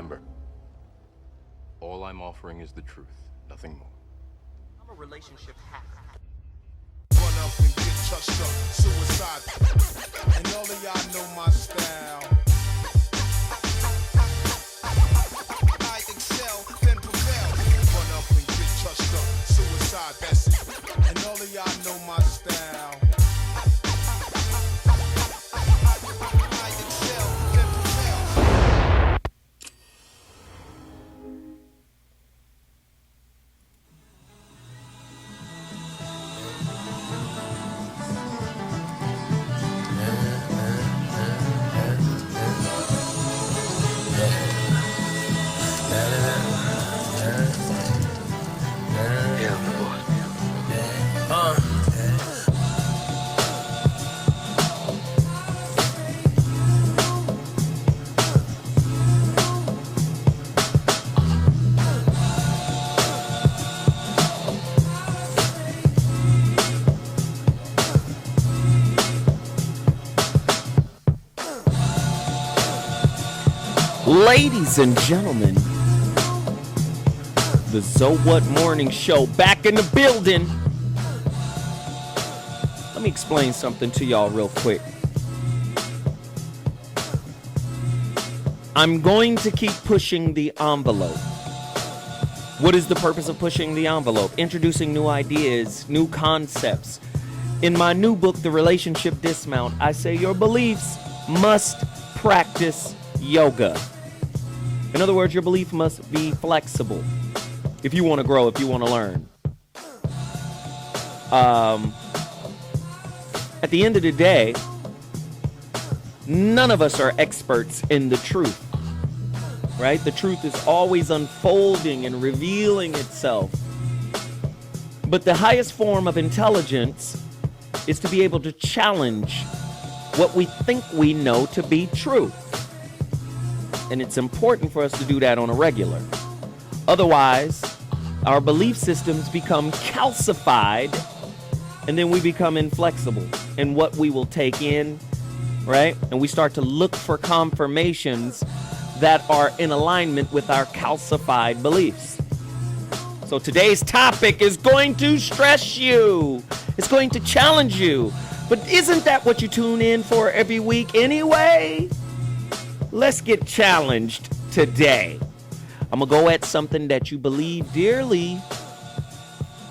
Remember, all I'm offering is the truth, nothing more. I'm a relationship hacker. Run up and get touched up, suicide. And all of y'all know my style. I excel, then prevail. Run up and get touched up, suicide, that's it. And all of y'all know my style. I excel, then prevail. Ladies and gentlemen, the So What Morning Show back in the building. Let me explain something to y'all real quick. I'm going to keep pushing the envelope. What is the purpose of pushing the envelope? Introducing new ideas, new concepts. In my new book, The Relationship Dismount, I say your beliefs must practice yoga. In other words, your belief must be flexible if you want to grow, if you want to learn. At the end of the day, none of us are experts in the truth, right? The truth is always unfolding and revealing itself. But the highest form of intelligence is to be able to challenge what we think we know to be true. And it's important for us to do that on a regular. Otherwise, our belief systems become calcified, and then we become inflexible in what we will take in, right? And we start to look for confirmations that are in alignment with our calcified beliefs. So today's topic is going to stress you. It's going to challenge you. But isn't that what you tune in for every week anyway? Let's get challenged today. I'm going to go at something that you believe dearly.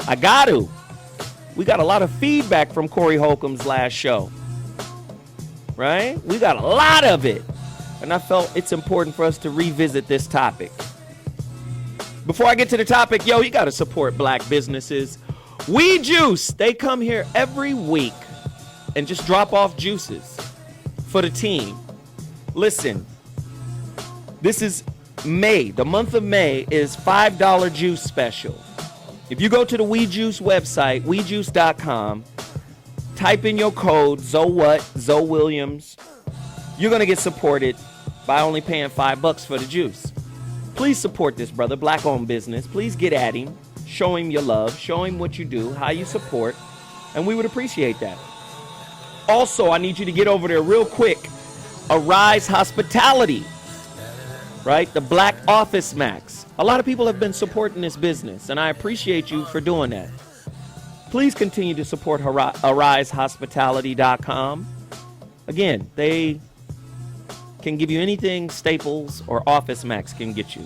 I got to. We got a lot of feedback from Corey Holcomb's last show. Right? We got a lot of it. And I felt it's important for us to revisit this topic. Before I get to the topic, yo, you got to support black businesses. We Juice, they come here every week and just drop off juices for the team. Listen, this is May. The month of May is $5 juice special. If you go to the We Juice website, wejuice.com, type in your code, Zoe Williams, you're going to get supported by only paying $5 for the juice. Please support this brother, black-owned business. Please get at him. Show him your love. Show him what you do, how you support, and we would appreciate that. Also, I need you to get over there real quick. Arise Hospitality, right? The Black Office Max. A lot of people have been supporting this business, and I appreciate you for doing that. Please continue to support arisehospitality.com. Again, they can give you anything Staples or Office Max can get you.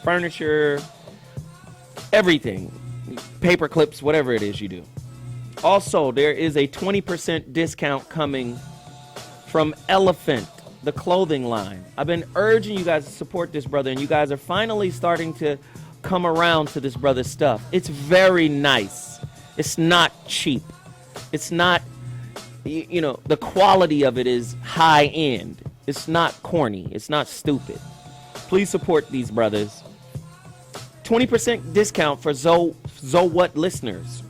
Furniture, everything, paper clips, whatever it is you do. Also, there is a 20% discount coming from Elephant, the clothing line. I've been urging you guys to support this brother, and you guys are finally starting to come around to this brother's stuff. It's very nice. It's not cheap. It's not, you know, the quality of it is high end. It's not corny. It's not stupid. Please support these brothers. 20% discount for Zo What listeners,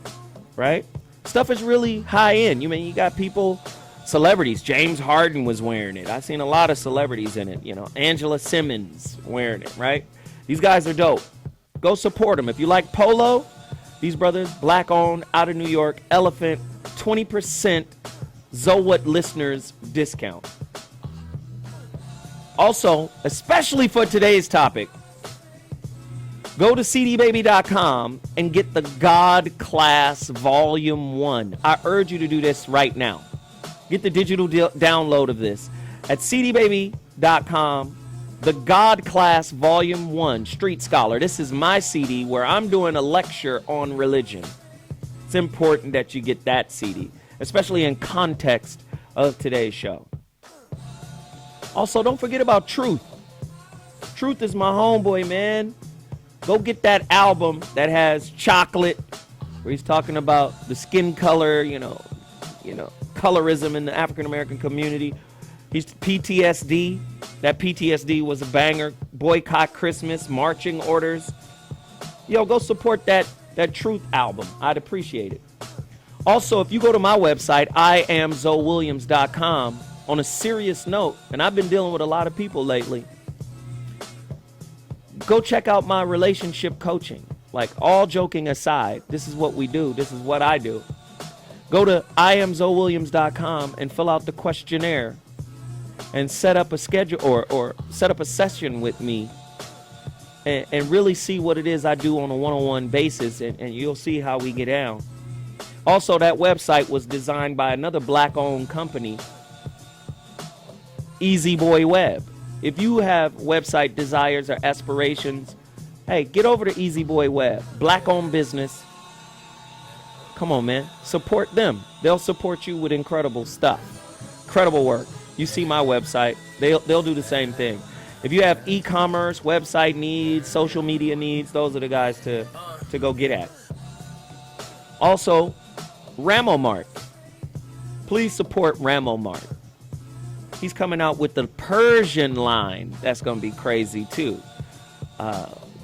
right? Stuff is really high end. You got people, celebrities. James Harden was wearing it. I've seen a lot of celebrities in it. You know, Angela Simmons wearing it, right? These guys are dope. Go support them. If you like polo, these brothers, black owned, out of New York, Elephant, 20% Zo What listeners discount. Also, especially for today's topic, go to cdbaby.com and get the God Class Volume 1. I urge you to do this right now. Get the digital download of this at cdbaby.com. The God Class Volume 1, Street Scholar. This is my CD where I'm doing a lecture on religion. It's important that you get that CD, especially in context of today's show. Also, don't forget about Truth. Truth is my homeboy, man. Go get that album that has chocolate, where he's talking about the skin color, you know, colorism in the African American community. He's PTSD. That PTSD was a banger. Boycott Christmas, marching orders. Yo, go support that Truth album. I'd appreciate it. Also, if you go to my website, IamZoeWilliams.com, on a serious note, and I've been dealing with a lot of people lately, go check out my relationship coaching. Like, all joking aside, this is what we do. This is what I do. Go to IamZoeWilliams.com and fill out the questionnaire and set up a schedule or set up a session with me and really see what it is I do on a one-on-one basis, and you'll see how we get down. Also, that website was designed by another black-owned company, Easy Boy Web. If you have website desires or aspirations, hey, get over to Easy Boy Web. Black-owned business. Come on, man. Support them. They'll support you with incredible stuff. Incredible work. You see my website. They'll do the same thing. If you have e-commerce, website needs, social media needs, those are the guys to go get at. Also, Ramo Mart. Please support Ramo Mart. He's coming out with the Persian line. That's going to be crazy, too.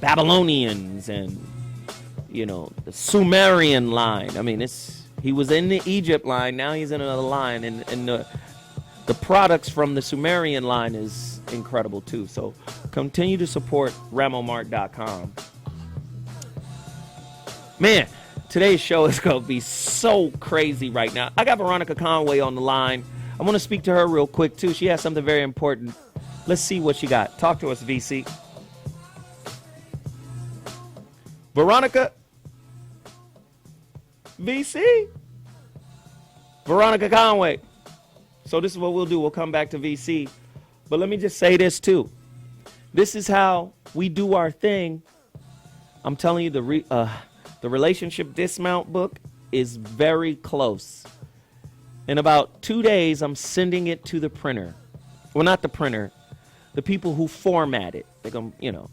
Babylonians and, the Sumerian line. I mean, he was in the Egypt line. Now he's in another line. And the products from the Sumerian line is incredible, too. So continue to support RamoMart.com. Man, today's show is going to be so crazy right now. I got Veronica Conway on the line. I want to speak to her real quick, too. She has something very important. Let's see what she got. Talk to us, VC. Veronica? VC? Veronica Conway. So this is what we'll do. We'll come back to VC. But let me just say this, too. This is how we do our thing. I'm telling you, the relationship dismount book is very close. In about 2 days, I'm sending it to the printer. Well, not the printer. The people who format it. They're going to,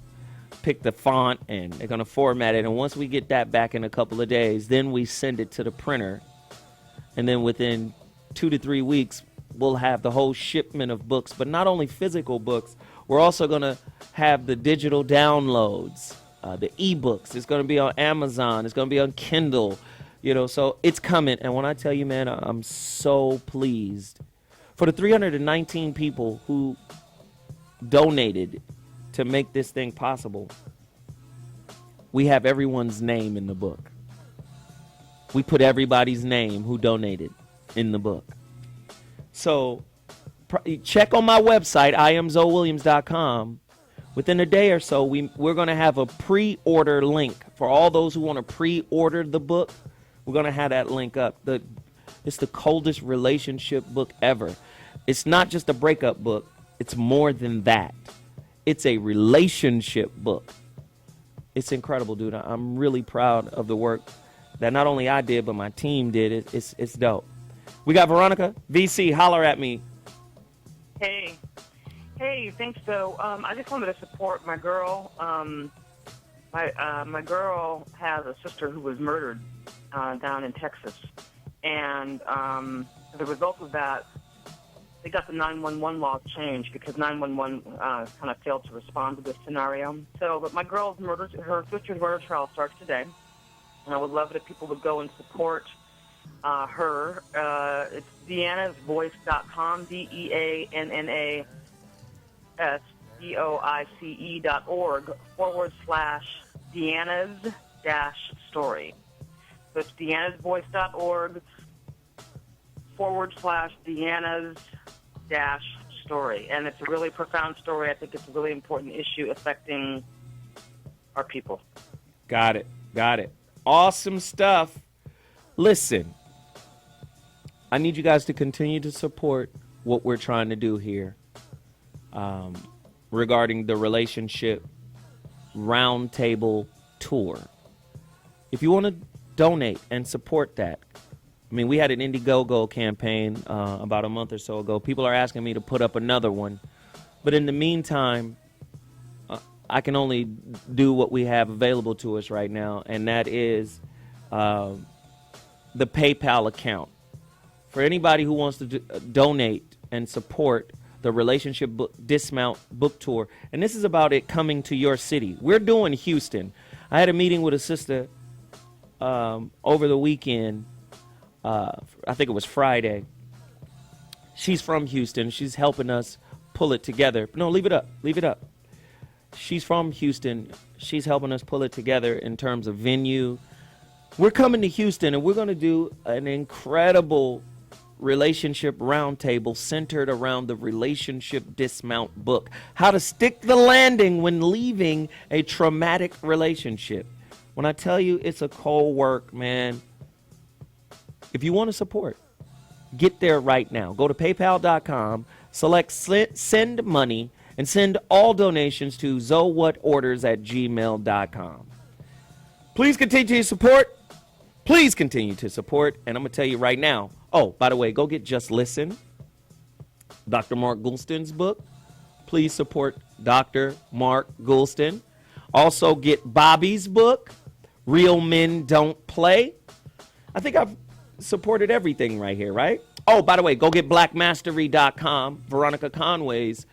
pick the font and they're going to format it. And once we get that back in a couple of days, then we send it to the printer. And then within 2 to 3 weeks, we'll have the whole shipment of books. But not only physical books, we're also going to have the digital downloads, the ebooks. It's going to be on Amazon. It's going to be on Kindle. So it's coming. And when I tell you, man, I'm so pleased. For the 319 people who donated to make this thing possible, we have everyone's name in the book. We put everybody's name who donated in the book. So check on my website, IamZoeWilliams.com. Within a day or so, we're going to have a pre-order link for all those who want to pre-order the book. We're going to have that link up. It's the coldest relationship book ever. It's not just a breakup book. It's more than that. It's a relationship book. It's incredible, dude. I'm really proud of the work that not only I did, but my team did. It's dope. We got Veronica. VC, holler at me. Hey, thanks. So I just wanted to support my girl. My girl has a sister who was murdered down in Texas, and as a result of that, they got the 911 laws changed because 911 kind of failed to respond to this scenario. So, but my girl's her sister's murder trial starts today, and I would love it if people would go and support her. It's DeannasVoice.com, DeannasVoice.org/Deanna's-story. So it's DeannasVoice.org /Deanna's-story. story, and it's a really profound story. I think it's a really important issue affecting our people. Got it. Got it. Awesome stuff. Listen, I need you guys to continue to support what we're trying to do here regarding the relationship roundtable tour. If you want to donate and support that, I mean, we had an Indiegogo campaign about a month or so ago. People are asking me to put up another one. But in the meantime, I can only do what we have available to us right now, and that is the PayPal account. For anybody who wants to donate and support the Relationship Dismount Book Tour, and this is about it coming to your city. We're doing Houston. I had a meeting with a sister over the weekend. I think it was Friday. She's from Houston. She's helping us pull it together. No, leave it up. Leave it up. She's from Houston. She's helping us pull it together in terms of venue. We're coming to Houston, and we're going to do an incredible relationship roundtable centered around the Relationship Dismount book. How to stick the landing when leaving a traumatic relationship. When I tell you it's a cold work, man, if you want to support, get there right now. Go to paypal.com, select send money, and send all donations to zowhatorders@gmail.com. Please continue to support. Please continue to support. And I'm going to tell you right now. Oh, by the way, go get Just Listen, Dr. Mark Goulston's book. Please support Dr. Mark Goulston. Also get Bobby's book, Real Men Don't Play. I think I've supported everything right here, right? Oh, by the way, go get blackmastery.com, Veronica Conway's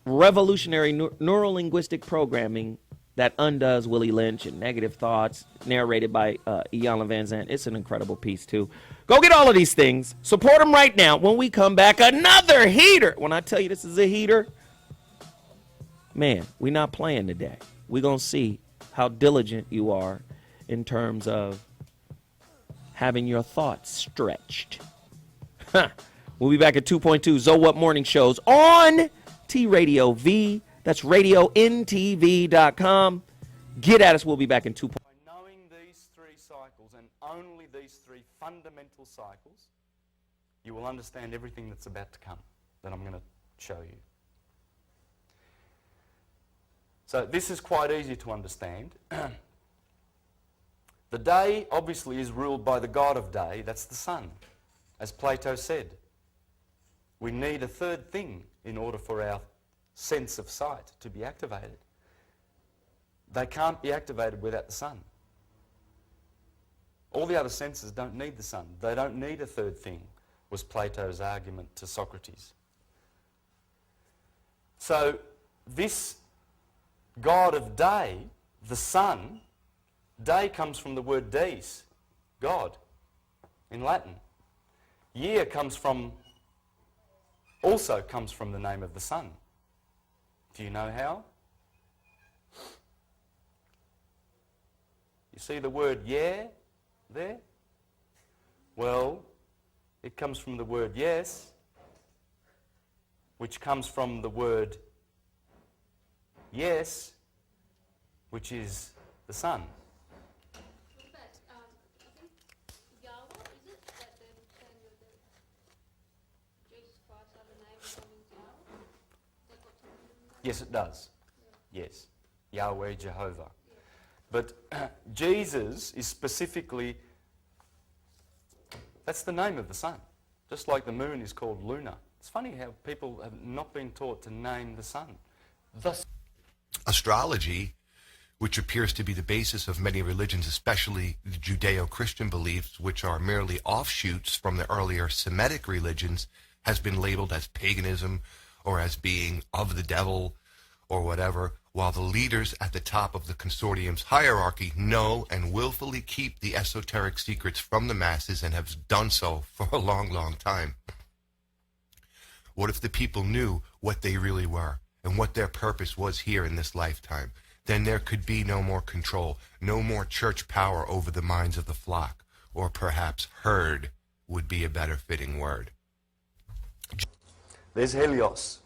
revolutionary neurolinguistic programming that undoes Willie Lynch and negative thoughts, narrated by Iyanla Vanzant. It's an incredible piece, too. Go get all of these things. Support them right now. When we come back, another heater. When I tell you this is a heater, man, we're not playing today. We're going to see how diligent you are in terms of having your thoughts stretched. We'll be back at 2.2 Zo What Morning Shows on TradioV. That's RadioNTV.com. Get at us. We'll be back in 2. By knowing these three cycles and only these three fundamental cycles, you will understand everything that's about to come that I'm going to show you. So this is quite easy to understand. The day obviously is ruled by the god of day, that's the sun, as Plato said. We need a third thing in order for our sense of sight to be activated. They can't be activated without the sun. All the other senses don't need the sun. They don't need a third thing, was Plato's argument to Socrates. So this god of day, the sun, day comes from the word dies, God, in Latin. Year also comes from the name of the sun. Do you know how? You see the word yeah there? Well, it comes from the word yes, which comes from the word yes, which is the sun. Yes, it does. Yes. Yahweh, Jehovah. But Jesus is specifically, that's the name of the sun. Just like the moon is called Luna. It's funny how people have not been taught to name the sun. Astrology, which appears to be the basis of many religions, especially the Judeo-Christian beliefs, which are merely offshoots from the earlier Semitic religions, has been labeled as paganism or as being of the devil or whatever, while the leaders at the top of the consortium's hierarchy know and willfully keep the esoteric secrets from the masses and have done so for a long, long time. What if the people knew what they really were and what their purpose was here in this lifetime? Then there could be no more control, no more church power over the minds of the flock, or perhaps herd would be a better fitting word. There's Helios.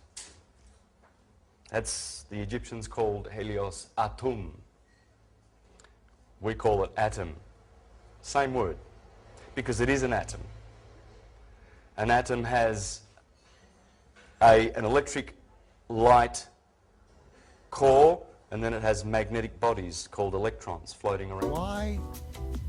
That's the Egyptians called Helios Atum. We call it atom. Same word, because it is an atom. An atom has an electric light core, and then it has magnetic bodies called electrons floating around. Why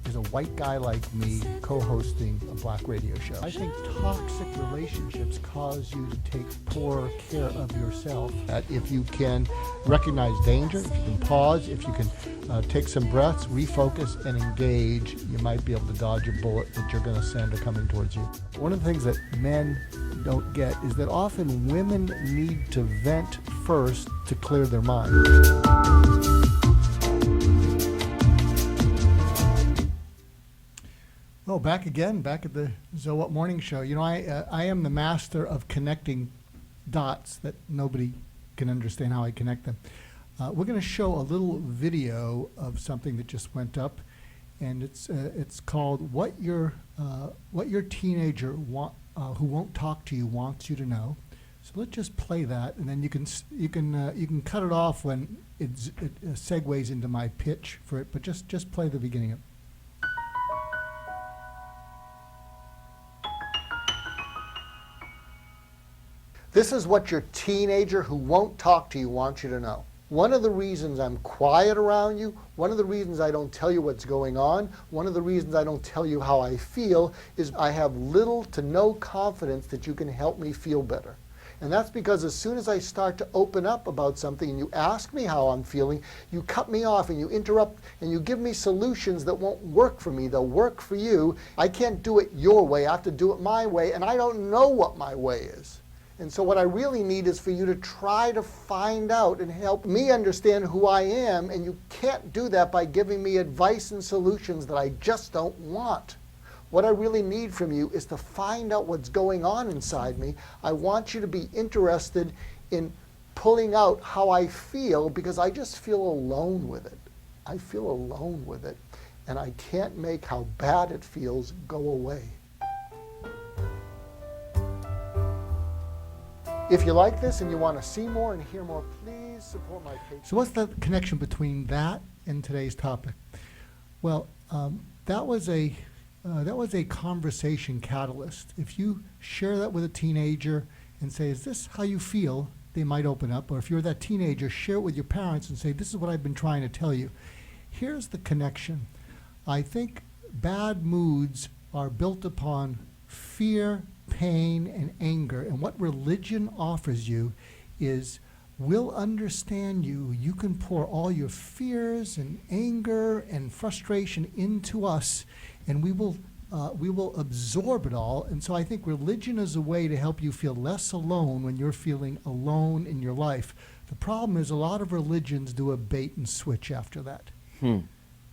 is a white guy like me co-hosting a black radio show? I think toxic relationships cause you to take poor care of yourself. That if you can recognize danger, if you can pause, if you can take some breaths, refocus, and engage, you might be able to dodge a bullet that you're going to send or coming towards you. One of the things that men don't get is that often women need to vent first to clear their mind. Oh, back again, back at the Zodiac Morning Show. You know, I am the master of connecting dots that nobody can understand how I connect them. We're going to show a little video of something that just went up, and it's called "What Your Teenager Who Won't Talk to You Wants You to Know." So let's just play that, and then you can cut it off when it segues into my pitch for it. But just play the beginning of it. This is what your teenager who won't talk to you wants you to know. One of the reasons I'm quiet around you, one of the reasons I don't tell you what's going on, one of the reasons I don't tell you how I feel is I have little to no confidence that you can help me feel better. And that's because as soon as I start to open up about something and you ask me how I'm feeling, you cut me off and you interrupt and you give me solutions that won't work for me. They'll work for you. I can't do it your way. I have to do it my way, and I don't know what my way is. And so what I really need is for you to try to find out and help me understand who I am, and you can't do that by giving me advice and solutions that I just don't want. What I really need from you is to find out what's going on inside me. I want you to be interested in pulling out how I feel, because I just feel alone with it. I feel alone with it, and I can't make how bad it feels go away. If you like this and you want to see more and hear more, please support my page. So what's the connection between that and today's topic? Well, that was a conversation catalyst. If you share that with a teenager and say, is this how you feel? They might open up. Or if you're that teenager, share it with your parents and say, this is what I've been trying to tell you. Here's the connection. I think bad moods are built upon fear, pain, and anger. And what religion offers you is, we'll understand you. You can pour all your fears and anger and frustration into us, and we will absorb it all. And so I think religion is a way to help you feel less alone when you're feeling alone in your life. The problem is a lot of religions do a bait and switch after that.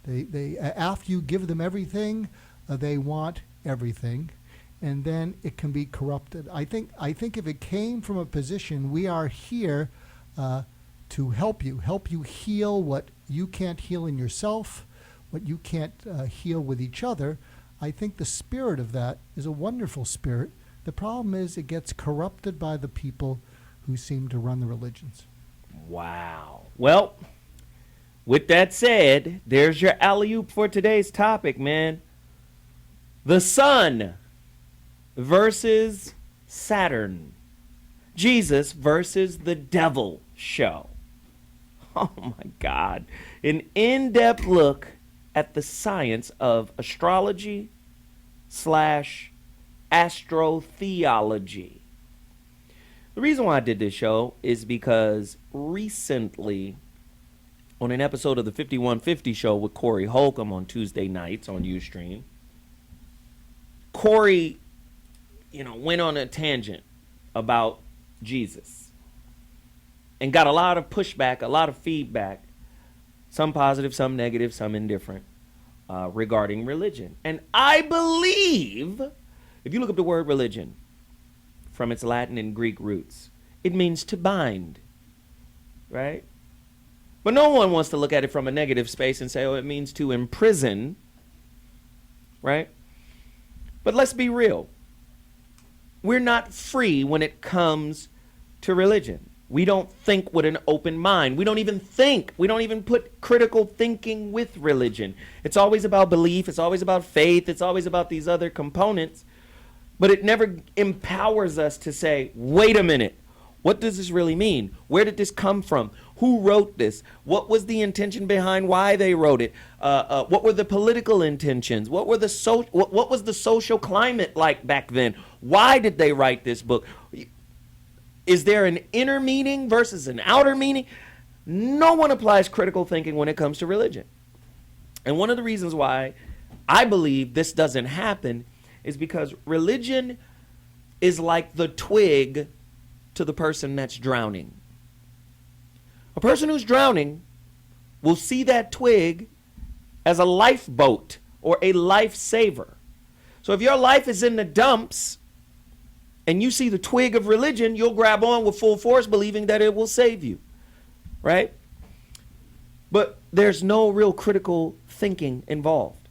They after you give them everything, they want everything, and then it can be corrupted. I think if it came from a position, we are here to help you heal what you can't heal in yourself, what you can't heal with each other. I think the spirit of that is a wonderful spirit. The problem is it gets corrupted by the people who seem to run the religions. Wow. Well, with that said, there's your alley-oop for today's topic, man. The sun versus Saturn. Jesus versus the devil show. Oh my God. An in-depth look at the science of astrology / astrotheology. The reason why I did this show is because recently, on an episode of the 5150 show with Corey Holcomb on Tuesday nights on Ustream, Corey, went on a tangent about Jesus and got a lot of pushback, a lot of feedback, some positive, some negative, some indifferent, regarding religion. And I believe, if you look up the word religion from its Latin and Greek roots, it means to bind, right? But no one wants to look at it from a negative space and say, oh, it means to imprison, right? But let's be real. We're not free when it comes to religion. We don't think with an open mind. We don't even think. We don't even put critical thinking with religion. It's always about belief. It's always about faith. It's always about these other components. But it never empowers us to say, wait a minute. What does this really mean? Where did this come from? Who wrote this? What was the intention behind why they wrote it? What were the political intentions? What was the social climate like back then? Why did they write this book? Is there an inner meaning versus an outer meaning? No one applies critical thinking when it comes to religion. And one of the reasons why I believe this doesn't happen is because religion is like the twig to the person that's drowning. A person who's drowning will see that twig as a lifeboat or a lifesaver. So if your life is in the dumps and you see the twig of religion, you'll grab on with full force, believing that it will save you, right? But there's no real critical thinking involved.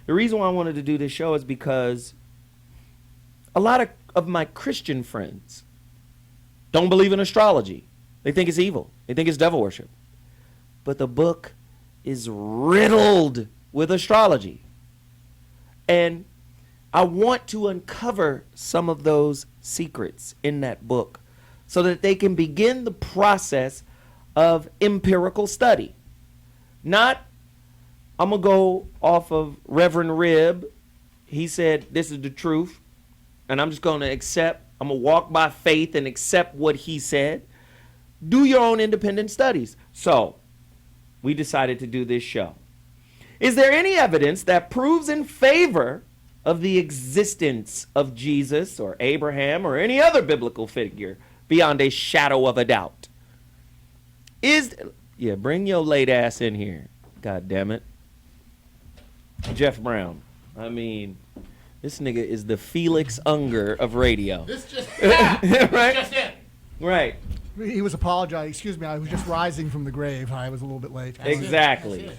The reason why I wanted to do this show is because a lot of my Christian friends don't believe in astrology. They think it's evil. They think it's devil worship. But the book is riddled with astrology. And I want to uncover some of those secrets in that book so that they can begin the process of empirical study. Not, I'm going to go off of Reverend Rib. He said, this is the truth, and I'm just going to accept. I'm going to walk by faith and accept what he said. Do your own independent studies. So, we decided to do this show. Is there any evidence that proves in favor of the existence of Jesus or Abraham or any other biblical figure beyond a shadow of a doubt? Bring your late ass in here. God damn it. Geoff Brown. I mean, this nigga is the Felix Unger of radio. This just right? just it. Right. He was apologizing. Excuse me, I was just rising from the grave. I was a little bit late. Exactly.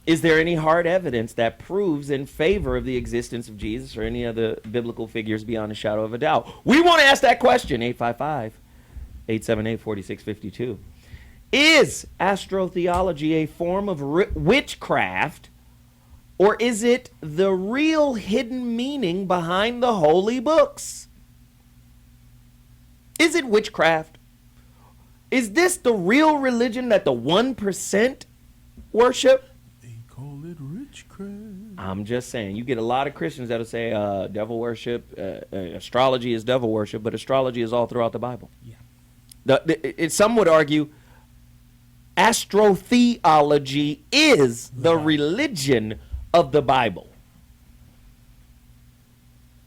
Is there any hard evidence that proves in favor of the existence of Jesus or any other biblical figures beyond a shadow of a doubt? We want to ask that question. 855-878-4652. Is astrotheology a form of witchcraft, or is it the real hidden meaning behind the holy books? Is it witchcraft? Is this the real religion that the 1% worship? They call it witchcraft. I'm just saying. You get a lot of Christians that'll say devil worship, astrology is devil worship, but astrology is all throughout the Bible. Yeah. Some would argue Astro-theology is the religion of the Bible.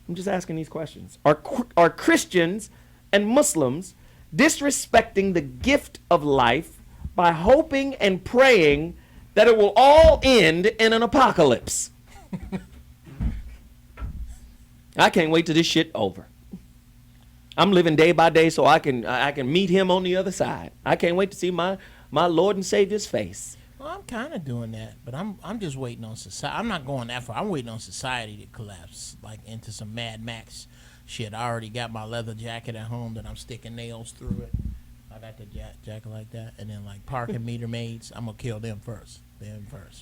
I'm just asking these questions. Are Christians and Muslims disrespecting the gift of life by hoping and praying that it will all end in an apocalypse? I can't wait till this shit over. I'm living day by day so I can meet him on the other side. I can't wait to see my Lord and Savior's face. Well, I'm kind of doing that, but I'm just waiting on society. I'm not going that far. I'm waiting on society to collapse, like into some Mad Max shit. I already got my leather jacket at home that I'm sticking nails through it. I got the jacket like that, and then like parking meter maids. I'm gonna kill them first.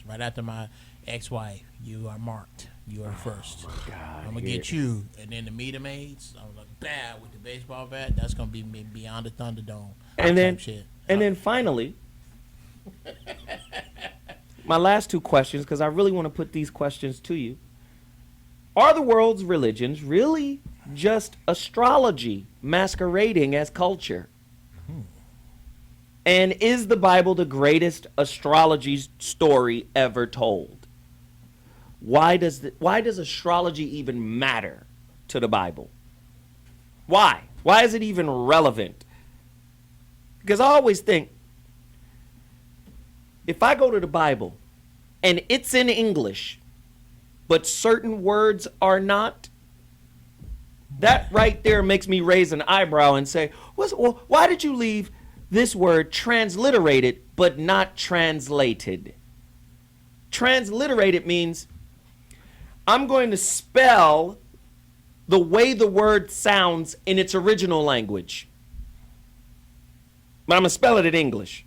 Right after my ex-wife. You are marked. You are first. I'm gonna get you, and then the meter maids. I'm like, bad with the baseball bat. That's gonna be me beyond the Thunderdome. And then, shit. And then finally, my last two questions, because I really want to put these questions to you. Are the world's religions really just astrology masquerading as culture? And is the Bible the greatest astrology story ever told? Why does astrology even matter to the Bible? Why? Why is it even relevant? Because I always think, if I go to the Bible and it's in English, but certain words are not, that right there makes me raise an eyebrow and say, well, why did you leave this word transliterated but not translated? Transliterated means I'm going to spell the way the word sounds in its original language. But I'm going to spell it in English.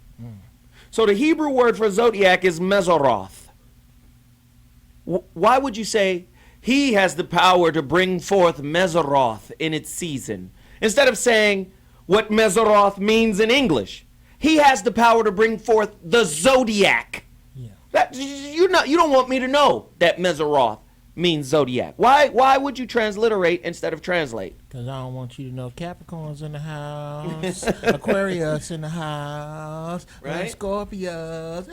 So the Hebrew word for zodiac is Mezaroth. Why would you say he has the power to bring forth Mezaroth in its season? Instead of saying what Mezaroth means in English. He has the power to bring forth the zodiac. Yeah. That, you don't want me to know that Mezaroth means zodiac. Why would you transliterate instead of translate? Because I don't want you to know Capricorn's in the house, Aquarius in the house, Right. Scorpius.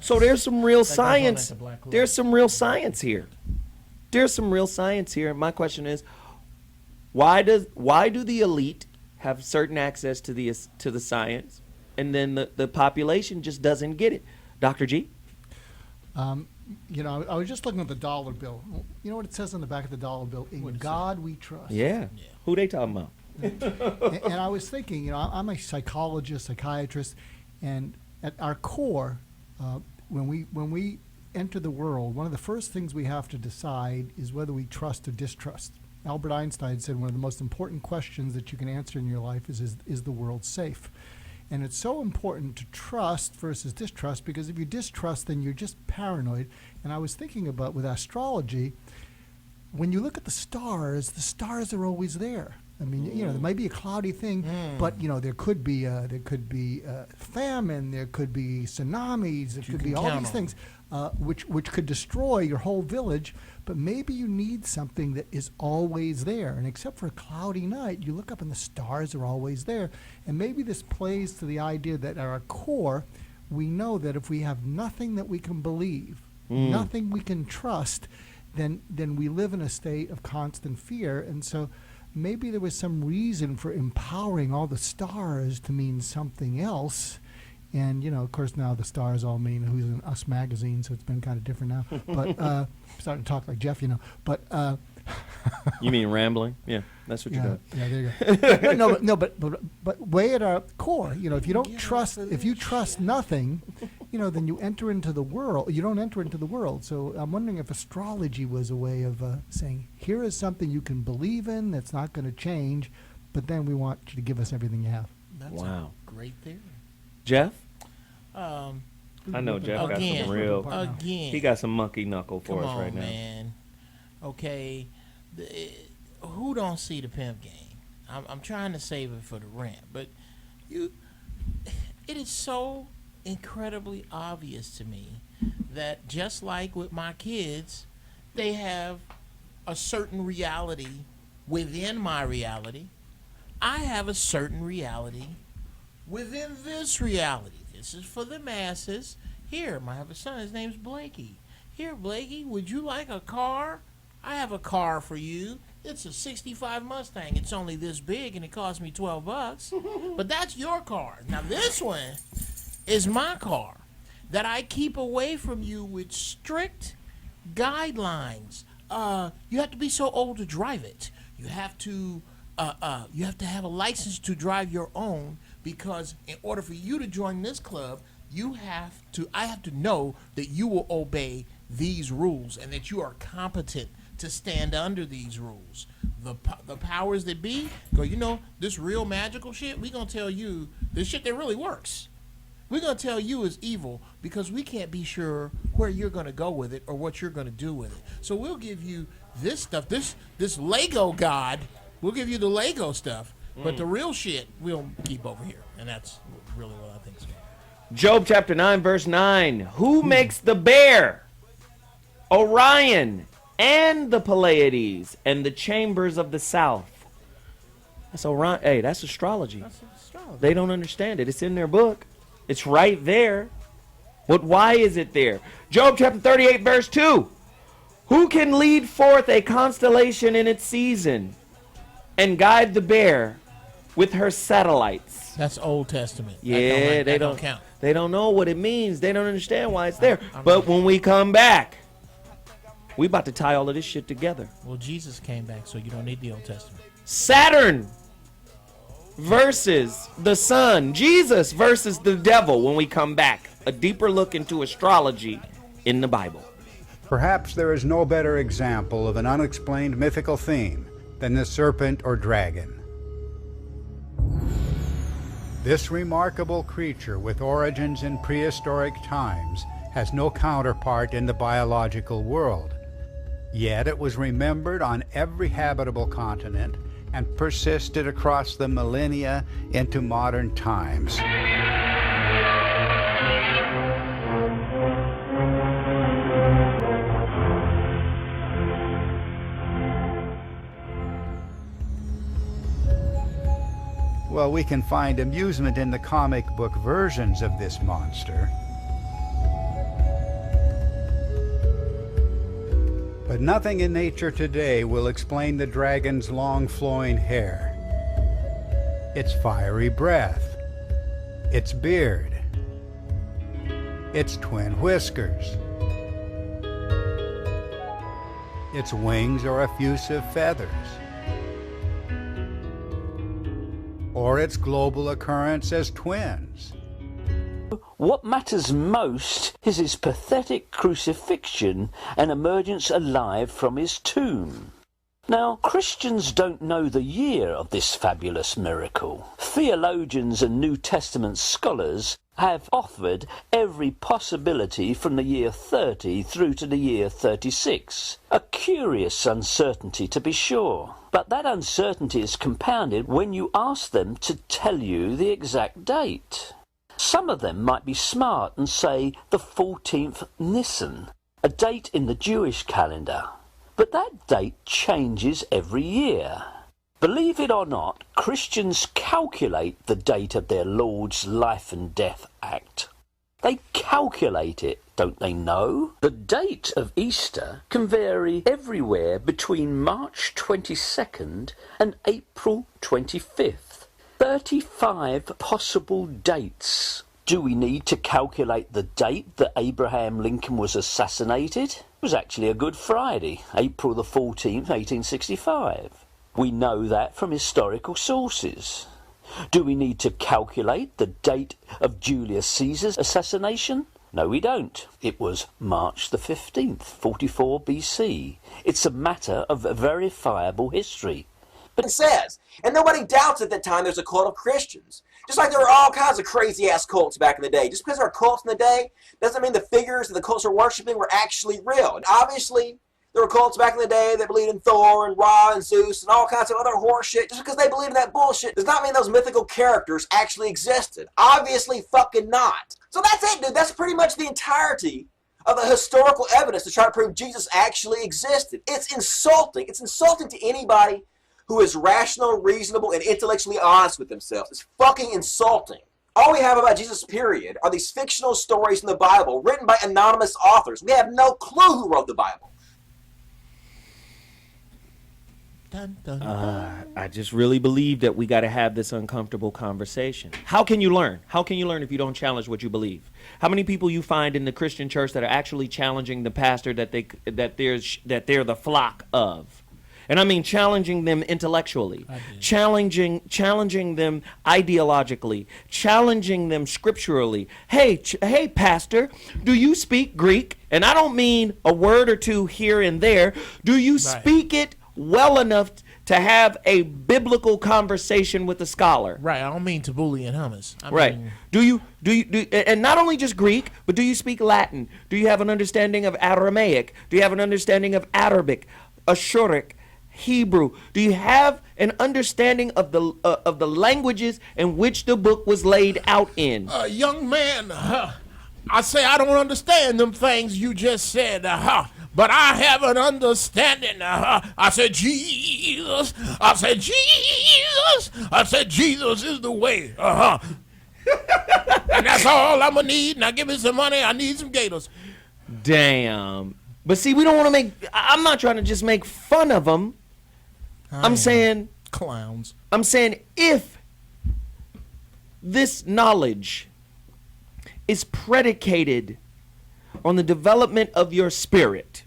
So there's some real goes on science. at the Black Clover. There's some real science here. There's some real science here. My question is, why do the elite have certain access to the science, and then the population just doesn't get it? Dr. G? You know, I was just looking at the dollar bill. You know what it says on the back of the dollar bill? In God we trust. Yeah. Who they talking about? And I was thinking, you know, I'm a psychologist, psychiatrist, and at our core, when we enter the world, one of the first things we have to decide is whether we trust or distrust. Albert Einstein said one of the most important questions that you can answer in your life is the world safe? And it's so important to trust versus distrust, because if you distrust, then you're just paranoid. And I was thinking about with astrology, when you look at the stars are always there. I mean, you know, there might be a cloudy thing, but you know, there could be famine, there could be tsunamis, there could be all these things, which could destroy your whole village. But maybe you need something that is always there. And except for a cloudy night, you look up and the stars are always there. And maybe this plays to the idea that at our core, we know that if we have nothing that we can believe, nothing we can trust, then we live in a state of constant fear. And so maybe there was some reason for empowering all the stars to mean something else. And, you know, of course, now the stars all mean who's in Us magazine, so it's been kind of different now. But I'm starting to talk like Geoff, you know. But You mean rambling? Yeah, that's what you got. Yeah, there you go. But way at our core, you know, if you don't trust, if you trust nothing, you know, then you enter into the world. You don't enter into the world. So I'm wondering if astrology was a way of saying, here is something you can believe in that's not going to change, but then we want you to give us everything you have. That's Wow. a great theory. Jeff? I know Jeff got some real. Again. He got some monkey knuckle for Come us on, right now. man. Okay. Who don't see the pimp game? I'm trying to save it for the rant, but it is so incredibly obvious to me that just like with my kids, they have a certain reality within my reality. I have a certain reality within this reality. This is for the masses. Here, I have a son. His name's Blakey. Here, Blakey, would you like a car? I have a car for you. It's a 65 Mustang. It's only this big, and it cost me $12. But that's your car. Now, this one is my car that I keep away from you with strict guidelines. You have to be so old to drive it. You have to have a license to drive your own, because in order for you to join this club, I have to know that you will obey these rules and that you are competent to stand under these rules. The powers that be go, you know, this real magical shit, we gonna tell you this shit that really works. We're gonna tell you is evil because we can't be sure where you're gonna go with it or what you're gonna do with it. So we'll give you this stuff, this Lego god. We'll give you the Lego stuff, but the real shit we'll keep over here. And that's really what I think is going on. Job chapter 9, verse 9. Who makes the bear, Orion, and the Pleiades, and the chambers of the south? That's Orion. Hey, that's astrology. That's astrology. They don't understand it. It's in their book. It's right there. But why is it there? Job chapter 38, verse 2. Who can lead forth a constellation in its season and guide the bear with her satellites? That's Old Testament. Yeah, that don't count. They don't know what it means. They don't understand why it's there. But when we come back, we about to tie all of this shit together. Well, Jesus came back, so you don't need the Old Testament. Saturn versus the sun. Jesus versus the devil when we come back. A deeper look into astrology in the Bible. Perhaps there is no better example of an unexplained mythical theme than the serpent or dragon. This remarkable creature with origins in prehistoric times has no counterpart in the biological world. Yet it was remembered on every habitable continent and persisted across the millennia into modern times. Well, we can find amusement in the comic book versions of this monster. But nothing in nature today will explain the dragon's long flowing hair, its fiery breath, its beard, its twin whiskers, its wings or effusive feathers, or its global occurrence as twins. What matters most is his pathetic crucifixion and emergence alive from his tomb. Now, Christians don't know the year of this fabulous miracle. Theologians and New Testament scholars have offered every possibility from the year 30 through to the year 36. A curious uncertainty, to be sure. But that uncertainty is compounded when you ask them to tell you the exact date. Some of them might be smart and say the 14th Nisan, a date in the Jewish calendar. But that date changes every year. Believe it or not, Christians calculate the date of their Lord's life and death act. They calculate it, don't they know? The date of Easter can vary everywhere between March 22nd and April 25th. 35 possible dates. Do we need to calculate the date that Abraham Lincoln was assassinated? It was actually a Good Friday, April the 14th, 1865. We know that from historical sources. Do we need to calculate the date of Julius Caesar's assassination? No, we don't. It was March the 15th, 44 BC. It's a matter of verifiable history. But it says, and nobody doubts at that time there's a cult of Christians. Just like there were all kinds of crazy-ass cults back in the day. Just because there are cults in the day doesn't mean the figures that the cults are worshiping were actually real. And obviously, there were cults back in the day that believed in Thor and Ra and Zeus and all kinds of other horse shit. Just because they believed in that bullshit does not mean those mythical characters actually existed. Obviously fucking not. So that's it, dude. That's pretty much the entirety of the historical evidence to try to prove Jesus actually existed. It's insulting. It's insulting to anybody who is rational, reasonable, and intellectually honest with themselves. It's fucking insulting. All we have about Jesus, period, are these fictional stories in the Bible written by anonymous authors. We have no clue who wrote the Bible. Dun, dun, dun. I just really believe that we got to have this uncomfortable conversation. How can you learn? How can you learn if you don't challenge what you believe? How many people you find in the Christian church that are actually challenging the pastor that they're the flock of? And I mean challenging them intellectually, challenging them ideologically, challenging them scripturally. Hey, pastor, do you speak Greek? And I don't mean a word or two here and there. Do you speak it well enough to have a biblical conversation with a scholar? Right. I don't mean tabbouleh and hummus. I mean, do you and not only just Greek, but do you speak Latin? Do you have an understanding of Aramaic? Do you have an understanding of Arabic, Ashuric, Hebrew? Do you have an understanding of the languages in which the book was laid out in? Young man, I say I don't understand them things you just said, but I have an understanding. I said Jesus. I said Jesus. I said Jesus is the way. And that's all I'm gonna need. Now give me some money. I need some gators. Damn. But see, we don't want to make. I'm not trying to just make fun of them. I'm saying clowns. I'm saying if this knowledge is predicated on the development of your spirit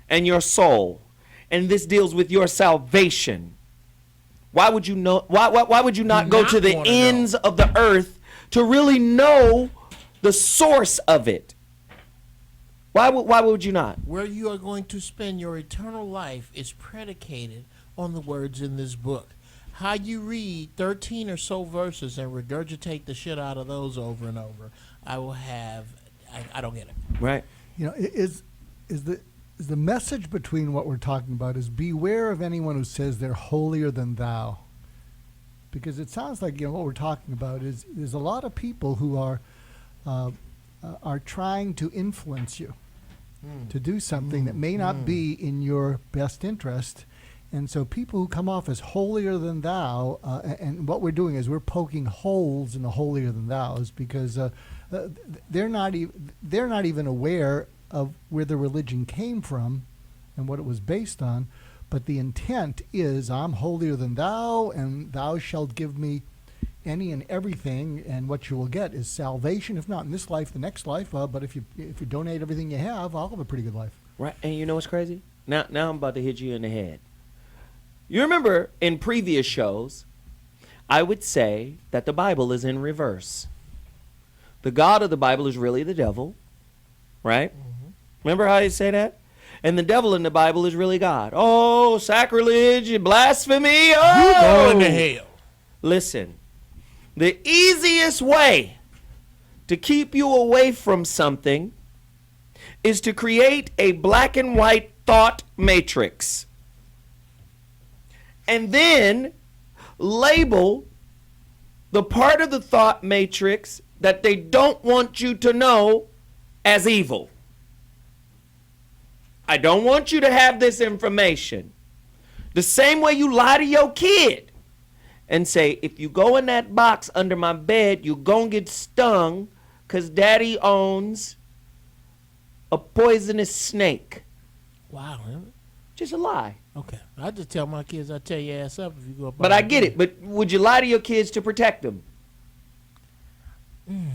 and your soul, and this deals with your salvation, why would you know? Why would you not go to the ends of the earth to really know the source of it? Why would you not? Where you are going to spend your eternal life is predicated on the words in this book. how you read 13 or so verses and regurgitate the shit out of those over and over, I don't get it. Right. You know, is the message between what we're talking about is beware of anyone who says they're holier than thou. Because it sounds like, you know, what we're talking about is there's a lot of people who are trying to influence you to do something that may not be in your best interest. And so people who come off as holier than thou, and what we're doing is we're poking holes in the holier than thous, because they're not even aware of where the religion came from and what it was based on. But the intent is, I'm holier than thou, and thou shalt give me any and everything, and what you will get is salvation, if not in this life, the next life. But if you donate everything you have, I'll have a pretty good life. Right. And you know what's crazy? Now I'm about to hit you in the head. You remember in previous shows, I would say that the Bible is in reverse. The God of the Bible is really the devil, right? Mm-hmm. Remember how you say that? And the devil in the Bible is really God. Oh, sacrilege, blasphemy. Oh, you going to hell. Listen, the easiest way to keep you away from something is to create a black and white thought matrix. And then label the part of the thought matrix that they don't want you to know as evil. I don't want you to have this information. The same way you lie to your kid and say, if you go in that box under my bed, you're going to get stung because daddy owns a poisonous snake. Wow. Really? Just a lie. Okay. I just tell my kids, I'll tear your ass up if you go up. But I get it. But would you lie to your kids to protect them?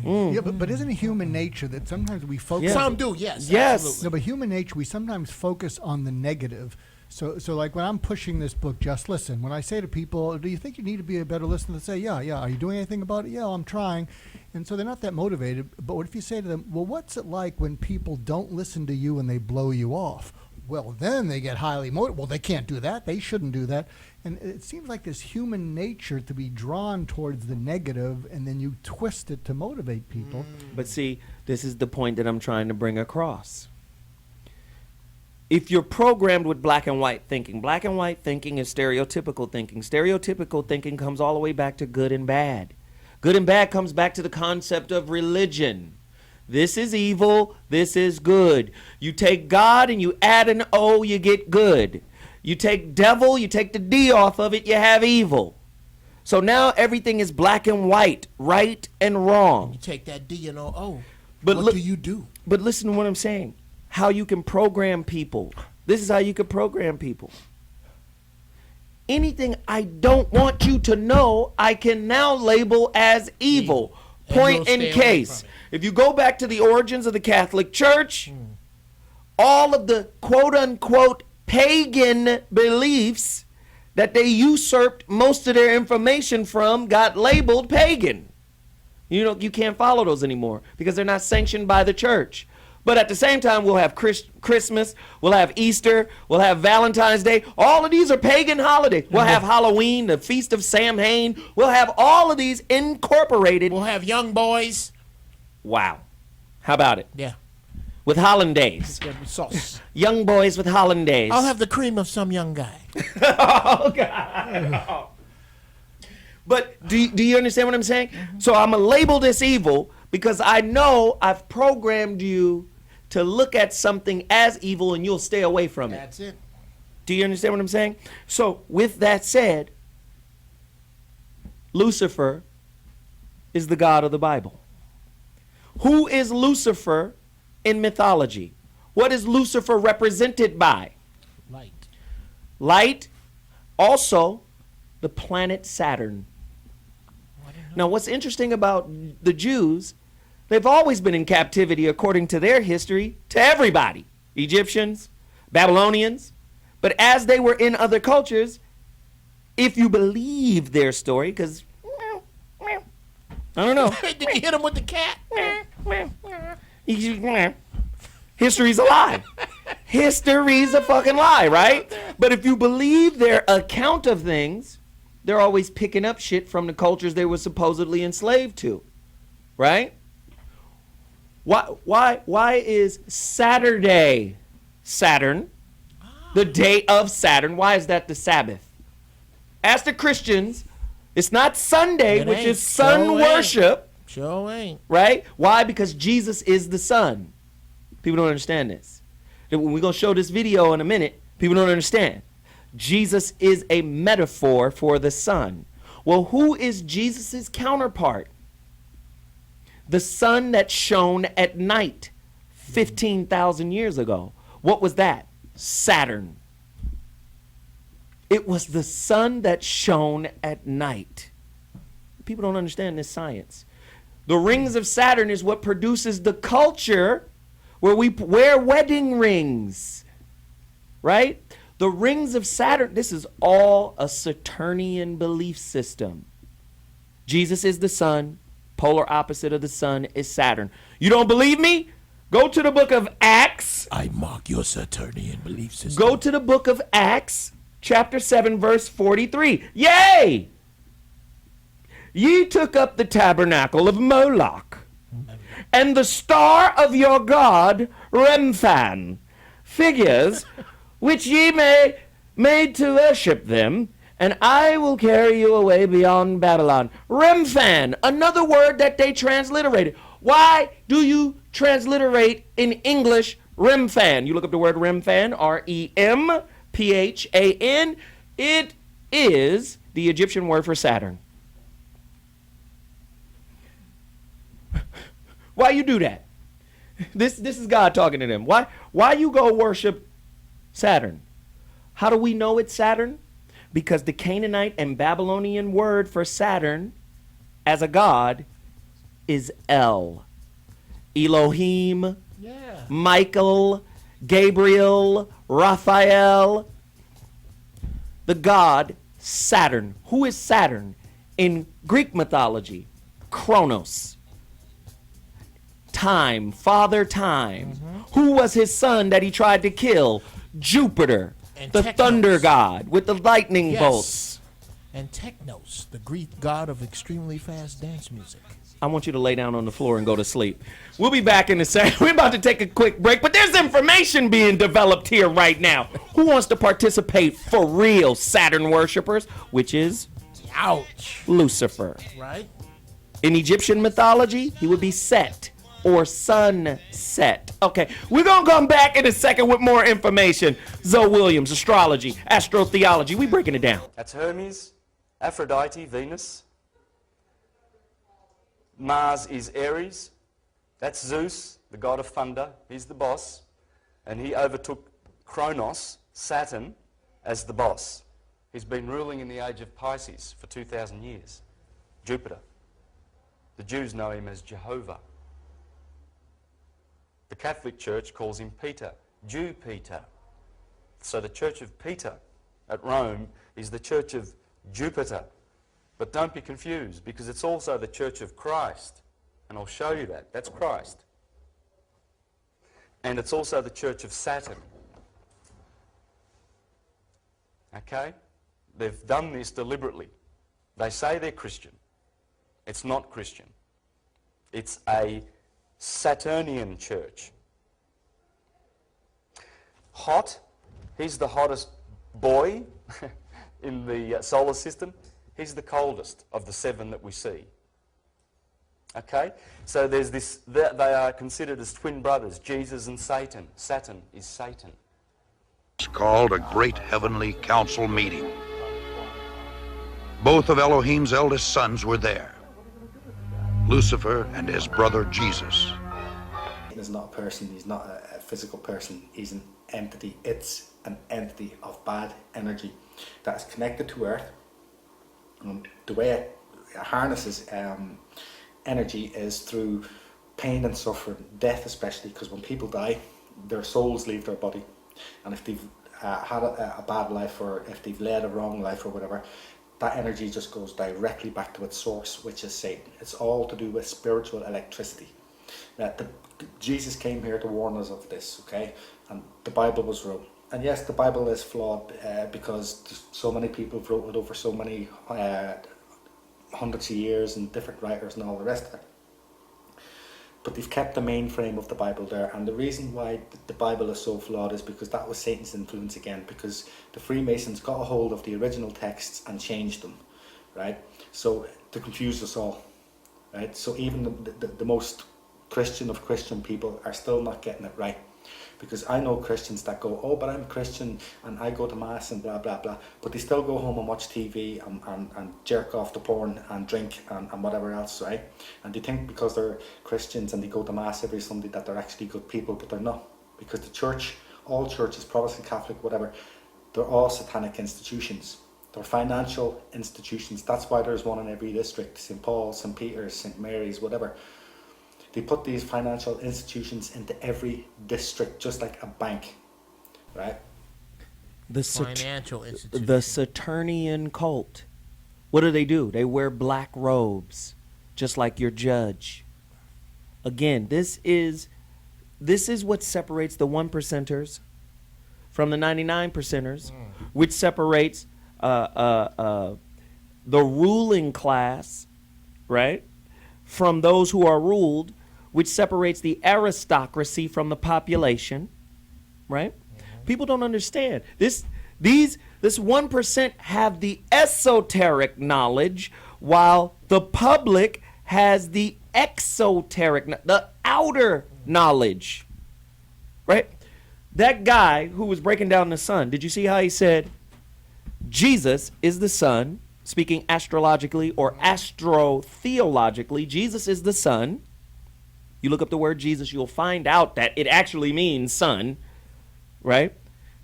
Yeah, but isn't it human nature that sometimes we focus? Yeah. Some do, yes. Yes. Absolutely. No, but human nature, we sometimes focus on the negative. So like when I'm pushing this book, Just Listen, when I say to people, do you think you need to be a better listener? They say, yeah. Are you doing anything about it? Yeah, I'm trying. And so they're not that motivated. But what if you say to them, well, what's it like when people don't listen to you and they blow you off? Well, then they get highly motivated. Well, they can't do that. They shouldn't do that. And it seems like this human nature to be drawn towards the negative, and then you twist it to motivate people. But see, this is the point that I'm trying to bring across. If you're programmed with black and white thinking is stereotypical thinking. Stereotypical thinking comes all the way back to good and bad. Good and bad comes back to the concept of religion. This is evil, this is good. You take God and you add an O, you get good. You take devil, you take the D off of it, you have evil. So now everything is black and white, right and wrong. You take that D and O. But what do you do? But listen to what I'm saying. How you can program people. This is how you can program people. Anything I don't want you to know, I can now label as evil. Point in case. If you go back to the origins of the Catholic Church, all of the quote-unquote pagan beliefs that they usurped most of their information from got labeled pagan. You know, you can't follow those anymore because they're not sanctioned by the church. But at the same time, we'll have Christmas, we'll have Easter, we'll have Valentine's Day. All of these are pagan holidays. We'll have Halloween, the Feast of Samhain. We'll have all of these incorporated. We'll have young boys. Wow. How about it? Yeah. With hollandaise. Sauce. Young boys with hollandaise. I'll have the cream of some young guy. Oh, God. But do you understand what I'm saying? So I'm going to label this evil because I know I've programmed you to look at something as evil and you'll stay away from it. That's it. Do you understand what I'm saying? So with that said, Lucifer is the God of the Bible. Who is Lucifer in mythology? What is Lucifer represented by? Light. Light. Also, the planet Saturn. Now, what's interesting about the Jews, they've always been in captivity, according to their history, to everybody. Egyptians, Babylonians. But as they were in other cultures, if you believe their story, because, I don't know. Did you hit him with the cat? History's a lie. History's a fucking lie, right? But if you believe their account of things, they're always picking up shit from the cultures they were supposedly enslaved to, right? Why is Saturday Saturn, the day of Saturn? Why is that the Sabbath? Ask the Christians. It's not Sunday, which is sun worship. Sure ain't. Right? Why? Because Jesus is the sun. People don't understand this. When we're going to show this video in a minute, people don't understand. Jesus is a metaphor for the sun. Well, who is Jesus's counterpart? The sun that shone at night 15,000 years ago. What was that? Saturn. It was the sun that shone at night. People don't understand this science. The rings of Saturn is what produces the culture where we wear wedding rings, right? The rings of Saturn, this is all a Saturnian belief system. Jesus is the sun. Polar opposite of the sun is Saturn. You don't believe me? Go to the book of Acts. I mock your Saturnian belief system. Go to the book of Acts, chapter 7, verse 43. Yay! Ye took up the tabernacle of Moloch, and the star of your god, Remphan, figures which ye made to worship them, and I will carry you away beyond Babylon. Remphan, another word that they transliterated. Why do you transliterate in English Remphan? You look up the word Remphan, R-E-M-P-H-A-N. It is the Egyptian word for Saturn. Why you do that? This is God talking to them. Why you go worship Saturn? How do we know it's Saturn? Because the Canaanite and Babylonian word for Saturn as a god is El. Elohim, Michael, Gabriel, Raphael. The god Saturn. Who is Saturn? In Greek mythology, Kronos. Time, Father Time. Who was his son that he tried to kill? Jupiter, And the Technos. thunder god with the lightning bolts. And Technos, the Greek god of extremely fast dance music. I want you to lay down on the floor and go to sleep. We'll be back in a second. We're about to take a quick break, but there's information being developed here right now. Who wants to participate for real, Saturn worshipers? Which is Ouch. Lucifer. Right? In Egyptian mythology, he would be Set or sunset. Okay, we're gonna come back in a second with more information. Zoe Williams, Astrology, Astrotheology. We breaking it down. That's Hermes, Aphrodite, Venus. Mars is Aries. That's Zeus, the god of thunder. He's the boss. And he overtook Kronos, Saturn, as the boss. He's been ruling in the age of Pisces for 2,000 years. Jupiter. The Jews know him as Jehovah. The Catholic Church calls him Peter, Jew Peter. So the Church of Peter at Rome is the Church of Jupiter. But don't be confused, because it's also the Church of Christ. And I'll show you that. That's Christ. And it's also the Church of Saturn. Okay? They've done this deliberately. They say they're Christian. It's not Christian. It's a Saturnian church. Hot, he's the hottest boy in the solar system. He's the coldest of the seven that we see. Okay? So there's this, they are considered as twin brothers, Jesus and Satan. Saturn is Satan. It's called a great heavenly council meeting. Both of Elohim's eldest sons were there. Lucifer and his brother Jesus. He's not a person, he's not a physical person, he's an entity. It's an entity of bad energy that is connected to Earth. And the way it harnesses energy is through pain and suffering, death especially, because when people die, their souls leave their body. And if they've had a bad life, or if they've led a wrong life or whatever, that energy just goes directly back to its source, which is Satan. It's all to do with spiritual electricity. Jesus came here to warn us of this, okay? And the Bible was wrong. And yes, the Bible is flawed because so many people wrote it over so many hundreds of years and different writers and all the rest of it. But they've kept the main frame of the Bible there, and the reason why the Bible is so flawed is because that was Satan's influence again, because the Freemasons got a hold of the original texts and changed them, right? So to confuse us all, right? So even the most Christian of Christian people are still not getting it right. Because I know Christians that go, oh, but I'm a Christian and I go to mass and blah, blah, blah. But they still go home and watch TV and jerk off to porn and drink and whatever else, right? And they think because they're Christians and they go to mass every Sunday that they're actually good people, but they're not. Because the church, all churches, Protestant, Catholic, whatever, they're all satanic institutions. They're financial institutions. That's why there's one in every district, St. Paul's, St. Peter's, St. Mary's, whatever. They put these financial institutions into every district, just like a bank, right? The Financial institution. The Saturnian cult. What do? They wear black robes, just like your judge. Again, this is what separates the 1%ers from the 99%ers, which separates the ruling class, right, from those who are ruled, which separates the aristocracy from the population, right? People don't understand. This 1% have the esoteric knowledge, while the public has the exoteric, the outer knowledge, right? That guy who was breaking down the sun, did you see how he said, Jesus is the sun, speaking astrologically or astro-theologically, Jesus is the sun. You look up the word Jesus, you'll find out that it actually means sun, right?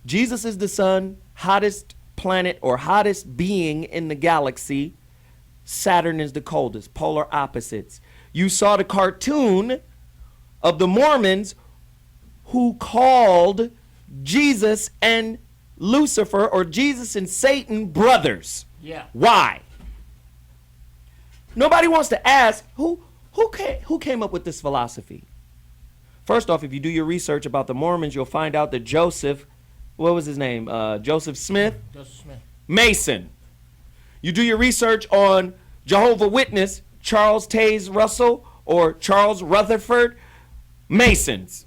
Jesus is the sun, hottest planet or hottest being in the galaxy. Saturn is the coldest, polar opposites. You saw the cartoon of the Mormons who called Jesus and Lucifer, or Jesus and Satan, brothers. Yeah. Why? Nobody wants to ask who came up with this philosophy. First off, if you do your research about the Mormons, you'll find out that Joseph, what was his name? Joseph Smith? Joseph Smith. Mason. You do your research on Jehovah's Witness, Charles Taze Russell or Charles Rutherford, Masons.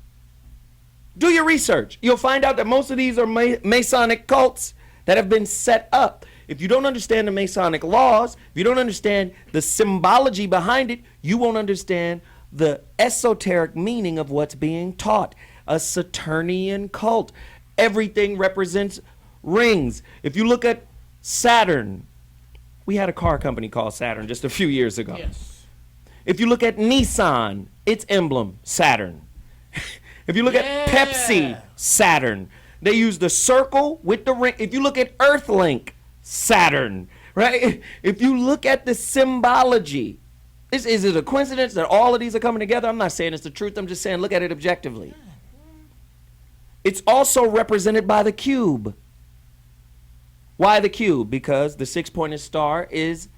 Do your research. You'll find out that most of these are Masonic cults that have been set up. If you don't understand the Masonic laws, if you don't understand the symbology behind it, you won't understand the esoteric meaning of what's being taught. A Saturnian cult. Everything represents rings. If you look at Saturn, we had a car company called Saturn just a few years ago. Yes. If you look at Nissan, its emblem, Saturn. If you look at Pepsi, Saturn. They use the circle with the ring. If you look at Earthlink, Saturn, right? If you look at the symbology, is it a coincidence that all of these are coming together? I'm not saying it's the truth. I'm just saying look at it objectively. It's also represented by the cube. Why the cube? Because the six-pointed star is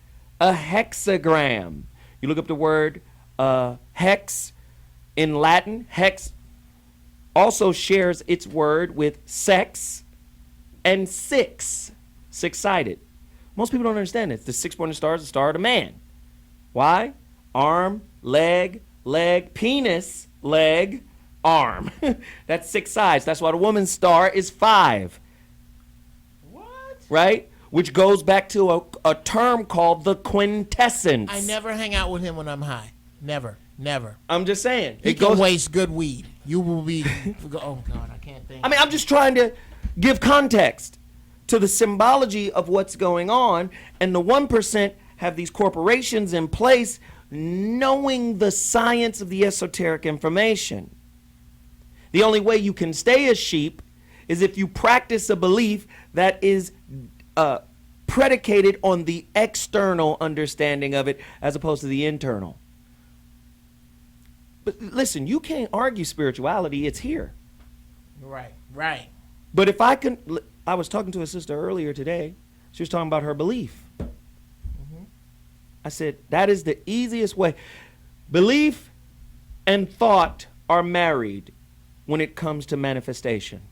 a hexagram. You look up the word hex in Latin. Hex also shares its word with sex and six-sided. Most people don't understand this. The six-pointed star is the star of the man. Why? Arm, leg, penis, leg, arm. That's 6 sides. That's why the woman's star is 5. What? Right? Which goes back to a term called the quintessence. I never hang out with him when I'm high. Never. I'm just saying. He can waste good weed. You will be, oh God, I can't think. I mean, I'm just trying to give context to the symbology of what's going on, and the 1% have these corporations in place knowing the science of the esoteric information. The only way you can stay a sheep is if you practice a belief that is predicated on the external understanding of it as opposed to the internal. But listen, you can't argue spirituality. It's here. Right. But if I was talking to a sister earlier today. She was talking about her belief. Mm-hmm. I said, that is the easiest way. Belief and thought are married when it comes to manifestation.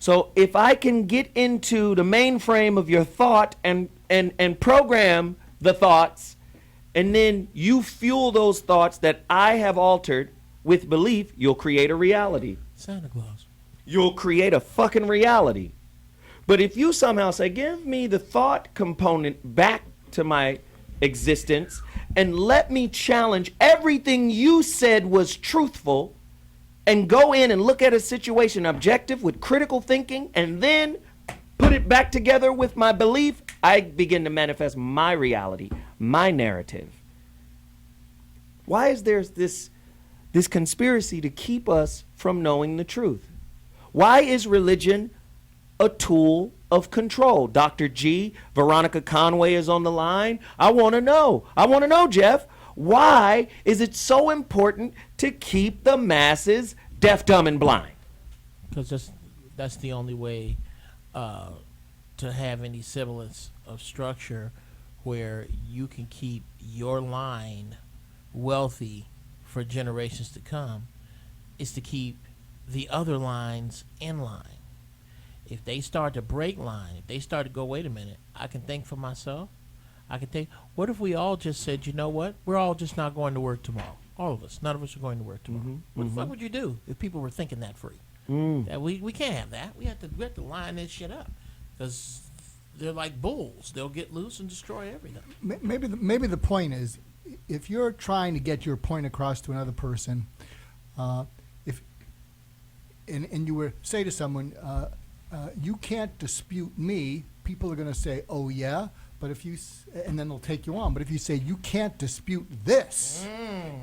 So if I can get into the mainframe of your thought and program the thoughts, and then you fuel those thoughts that I have altered with belief, you'll create a reality. Santa Claus. You'll create a fucking reality. But if you somehow say, give me the thought component back to my existence and let me challenge everything you said was truthful, and go in and look at a situation objective with critical thinking and then put it back together with my belief, I begin to manifest my reality, my narrative. Why is there this conspiracy to keep us from knowing the truth? Why is religion a tool of control? Dr. G, Veronica Conway is on the line. I want to know, Geoff, why is it so important to keep the masses deaf, dumb, and blind? Because that's the only way to have any semblance of structure where you can keep your line wealthy for generations to come, is to keep the other lines in line. If they start to break line, if they start to go, wait a minute, I can think for myself. I can think, what if we all just said, you know what, we're all just not going to work tomorrow. All of us, none of us are going to work tomorrow. What the fuck would you do if people were thinking that free? That we can't have that. We have to line this shit up, because they're like bulls. They'll get loose and destroy everything. Maybe the point is, if you're trying to get your point across to another person, if you were say to someone, you can't dispute me, people are going to say, oh yeah, but if you, and then they'll take you on. But if you say, you can't dispute this,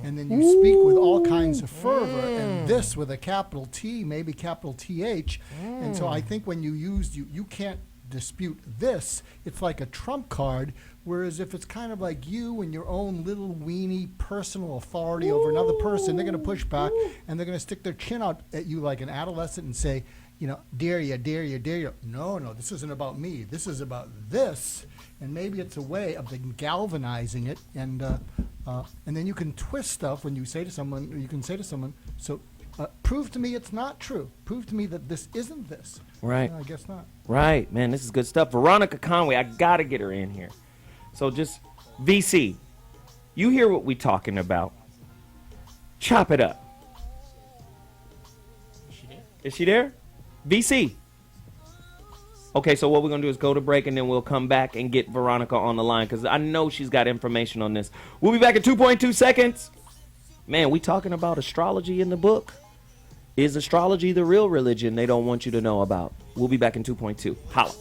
and then you speak with all kinds of fervor, and this with a capital T, maybe capital TH, and so I think when you use you can't dispute this, it's like a trump card. Whereas if it's kind of like you and your own little weenie personal authority over another person, they're going to push back, and they're going to stick their chin out at you like an adolescent and say, you know, dare you, dare you, dare you. No, this isn't about me. This is about this. And maybe it's a way of galvanizing it, and then you can twist stuff when you say to someone, or you can say to someone, so prove to me it's not true. Prove to me that this isn't this. Right. I guess not. Right, man, this is good stuff. Veronica Conway, I got to get her in here. So just, VC, you hear what we talking about. Chop it up. Is she there? VC. Okay, so what we're going to do is go to break, and then we'll come back and get Veronica on the line, because I know she's got information on this. We'll be back in 2.2 seconds. Man, we talking about astrology in the book. Is astrology the real religion they don't want you to know about? We'll be back in 2.2. Holla.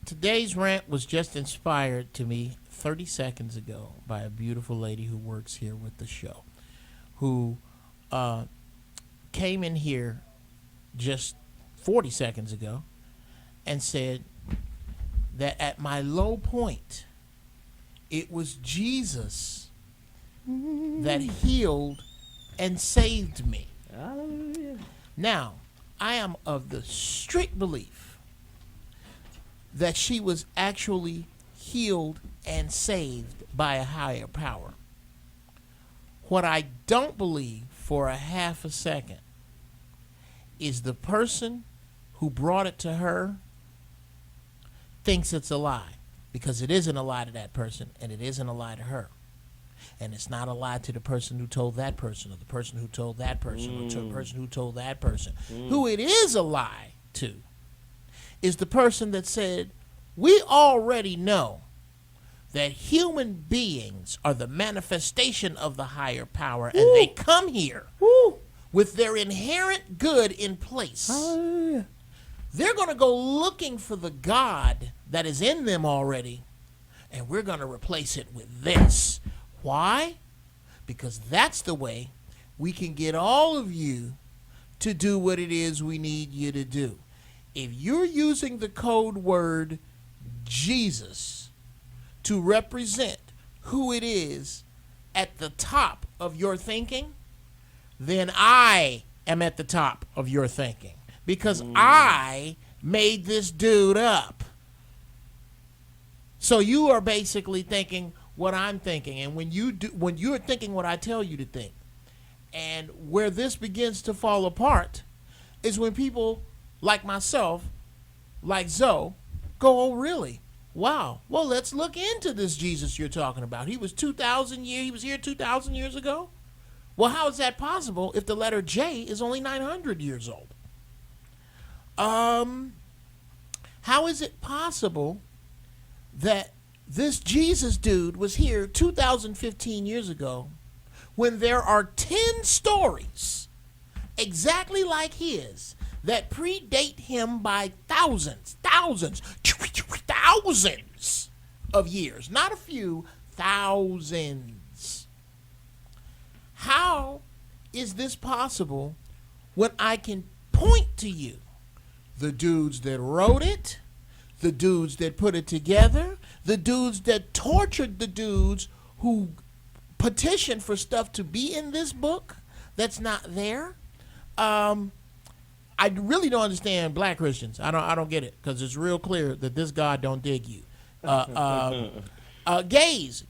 Today's rant was just inspired to me 30 seconds ago by a beautiful lady who works here with the show, who came in here just 40 seconds ago and said that at my low point, it was Jesus that healed and saved me. Now, I am of the strict belief that she was actually healed and saved by a higher power. What I don't believe for a half a second is the person who brought it to her thinks it's a lie, because it isn't a lie to that person, and it isn't a lie to her. And it's not a lie to the person who told that person, or the person who told that person, or to the person who told that person. Who it is a lie to is the person that said, we already know that human beings are the manifestation of the higher power, and they come here with their inherent good in place. They're going to go looking for the God that is in them already, and we're going to replace it with this. Why? Because that's the way we can get all of you to do what it is we need you to do. if you're using the code word Jesus to represent who it is at the top of your thinking, then I am at the top of your thinking, because I made this dude up. So you are basically thinking what I'm thinking, and when you're thinking what I tell you to think, and where this begins to fall apart is when people like myself, like Zoe, go, oh really? Wow. Well, let's look into this Jesus you're talking about. He was 2,000 years. He was here 2,000 years ago. Well, how is that possible if the letter J is only 900 years old? How is it possible that this Jesus dude was here 2,015 years ago when there are 10 stories exactly like his that predate him by thousands of years? Not a few, thousands. How is this possible when I can point to you the dudes that wrote it, the dudes that put it together, the dudes that tortured the dudes who petitioned for stuff to be in this book that's not there? I really don't understand black Christians. I don't get it, because it's real clear that this God don't dig you. Gays.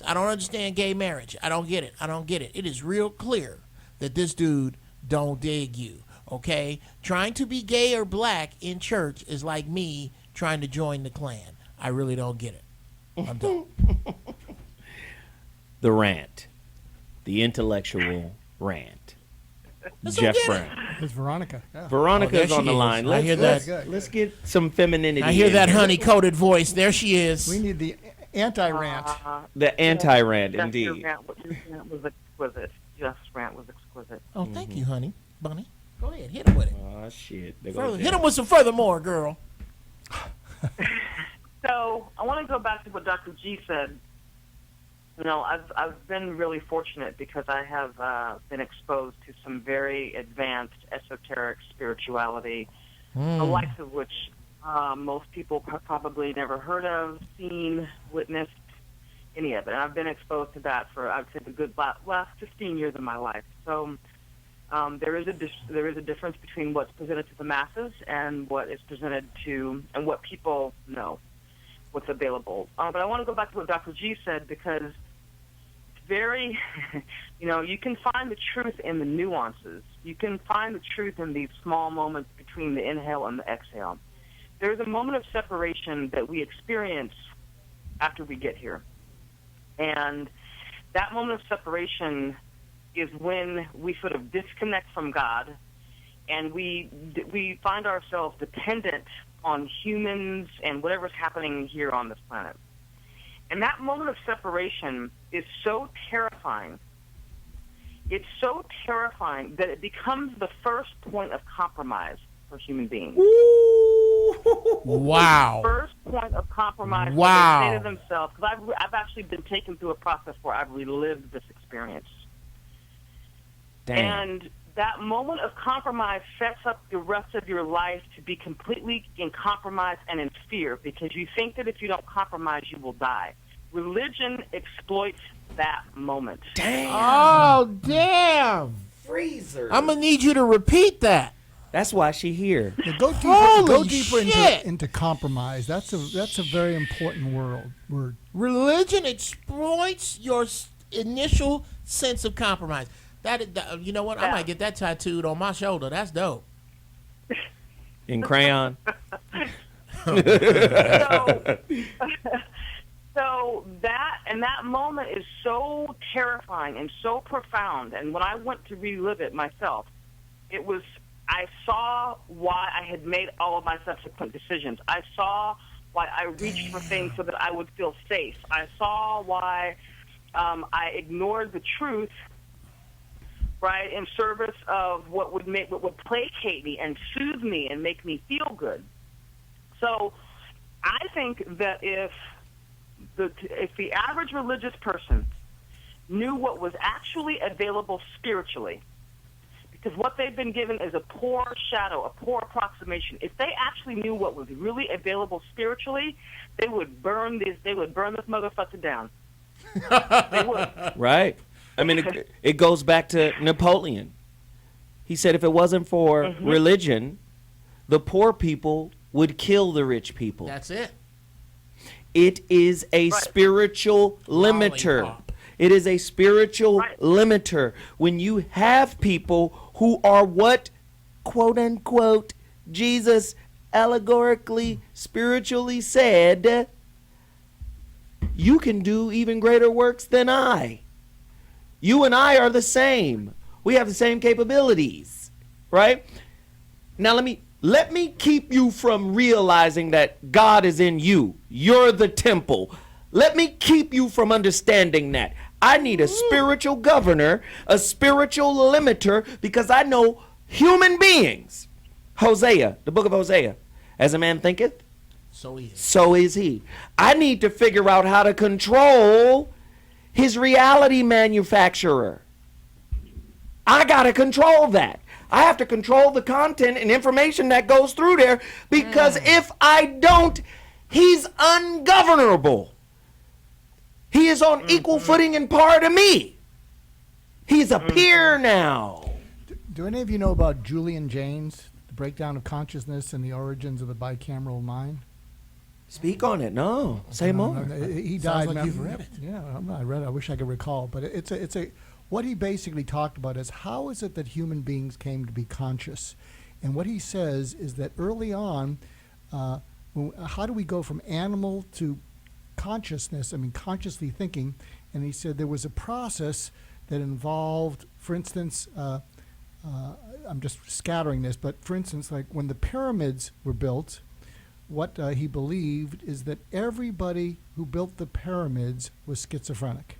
I don't understand gay marriage. I don't get it. It is real clear that this dude don't dig you. Okay? Trying to be gay or black in church is like me trying to join the Klan. I really don't get it. I'm done. The rant. The intellectual rant. Jeff Brown. It's Veronica. Yeah. Veronica's on the line. I hear that. Let's get some femininity. I hear in that here. honey-coated voice. There she is. We need the anti-rant. The anti-rant, Your indeed. rant was exquisite. Jeff's rant was exquisite. Oh, thank you, honey. Bunny. Go ahead. Hit him with it. Oh, shit. Hit him with some furthermore, girl. So I want to go back to what Dr. G said. You know, I've been really fortunate because I have been exposed to some very advanced esoteric spirituality, the likes of which most people probably never heard of, seen, witnessed, any of it. And I've been exposed to that for, I would say, the good last 15 years of my life. So there is a difference between what's presented to the masses and what is presented to, and what people know, what's available. But I want to go back to what Dr. G said, because it's very, you can find the truth in the nuances. You can find the truth in these small moments between the inhale and the exhale. There's a moment of separation that we experience after we get here. And that moment of separation is when we sort of disconnect from God, and we find ourselves dependent on humans and whatever's happening here on this planet. And that moment of separation is so terrifying. It's so terrifying that it becomes the first point of compromise for human beings. Wow. The first point of compromise. Wow. Where they say to themselves, because I've actually been taken through a process where I've relived this experience. Damn. And that moment of compromise sets up the rest of your life to be completely in compromise and in fear, because you think that if you don't compromise, you will die. Religion exploits that moment. Damn. Oh, damn. Freezer. I'm going to need you to repeat that. That's why she here. Yeah, go deeper, Holy deeper shit. into compromise. That's a very important word. Religion exploits your initial sense of compromise. You know what? I might get that tattooed on my shoulder. That's dope. In crayon. So that moment is so terrifying and so profound. And when I went to relive it myself, I saw why I had made all of my subsequent decisions. I saw why I reached for things so that I would feel safe. I saw why I ignored the truth, right, in service of what would placate me and soothe me and make me feel good. So I think that if the average religious person knew what was actually available spiritually, Because what they've been given is a poor shadow, a poor approximation. If they actually knew what was really available spiritually, they would burn this motherfucker down. They would. Right. I mean, it goes back to Napoleon. He said if it wasn't for religion, the poor people would kill the rich people. That's it. It is a spiritual limiter. Lollipop. It is a spiritual limiter. When you have people who are what, quote unquote, Jesus allegorically, spiritually said, you can do even greater works than I. You and I are the same. We have the same capabilities, right? Now let me keep you from realizing that God is in you. You're the temple. Let me keep you from understanding that. I need a spiritual governor, a spiritual limiter, because I know human beings. Hosea, the book of Hosea. As a man thinketh, so is he. I need to figure out how to control his reality manufacturer. I got to control that. I have to control the content and information that goes through there, because if I don't, he's ungovernable. He is on equal footing and par to me. He's a peer now. Do any of you know about Julian Jaynes, the breakdown of consciousness and the origins of the bicameral mind? Speak on it. No, say more. He Sounds died. like you've read it. Yeah, I read it. I wish I could recall, but it's a. What he basically talked about is how is it that human beings came to be conscious, and what he says is that early on, how do we go from animal to consciousness? I mean, consciously thinking. And he said there was a process that involved, for instance, I'm just scattering this, but for instance, like when the pyramids were built, what he believed is that everybody who built the pyramids was schizophrenic.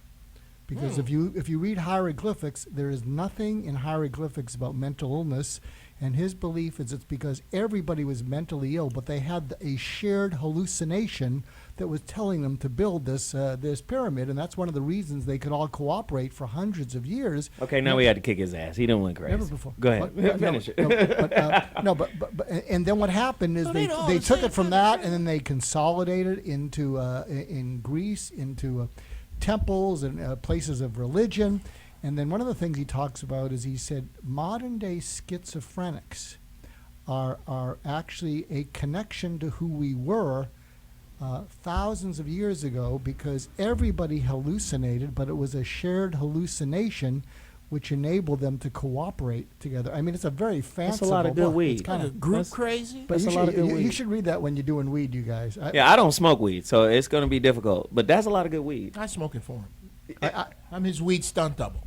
Because if you read hieroglyphics, there is nothing in hieroglyphics about mental illness, and his belief is it's because everybody was mentally ill, but they had a shared hallucination that was telling them to build this pyramid, and that's one of the reasons they could all cooperate for hundreds of years. Okay, now we had to kick his ass. He done went crazy. Never before. Go ahead. Finish it. And then what happened is they took it from that, and then they consolidated into in Greece into temples and places of religion. And then one of the things he talks about is he said modern day schizophrenics are actually a connection to who we were thousands of years ago, because everybody hallucinated, but it was a shared hallucination which enabled them to cooperate together. I mean, it's a very fanciful That's a lot of good book. weed. It's kind of Group crazy? But That's a lot of good you weed. should read that when you're doing weed, you guys. Yeah, I don't smoke weed, so it's going to be difficult. But that's a lot of good weed. I smoke it for him. I'm his weed stunt double.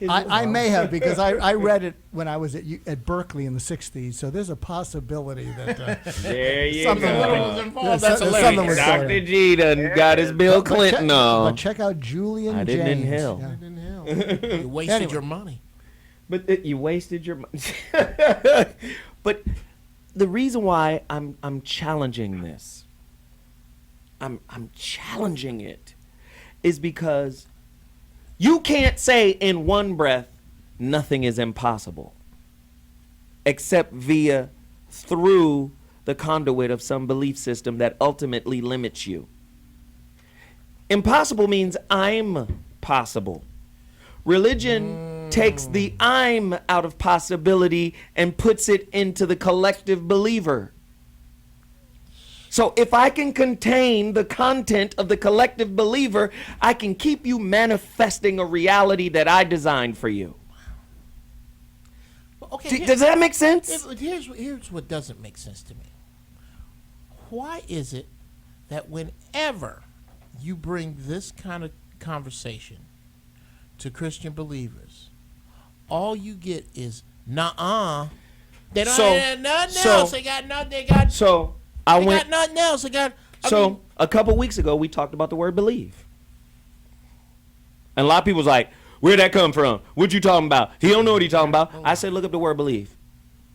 I may have, because I read it when I was at Berkeley in the 60s, so there's a possibility that there you something go. was involved. That's hilarious. something was going on. Dr. G done got his Bill Clinton on. But check out Julian I didn't Jaynes. inhale. Yeah. I didn't hell. You wasted your money. But you wasted your money. But the reason why I'm challenging this, I'm challenging it, is because you can't say in one breath nothing is impossible, except through the conduit of some belief system that ultimately limits you. Impossible means I'm possible. Religion takes the I'm out of possibility and puts it into the collective believer. So if I can contain the content of the collective believer, I can keep you manifesting a reality that I designed for you. Okay, Does that make sense? Here's what doesn't make sense to me. Why is it that whenever you bring this kind of conversation to Christian believers, all you get is nah. They don't have nothing else. They got nothing. They got nothing else. A couple weeks ago, we talked about the word believe. And a lot of people was like, where'd that come from? What you talking about? He don't know what he talking about. I said, look up the word believe.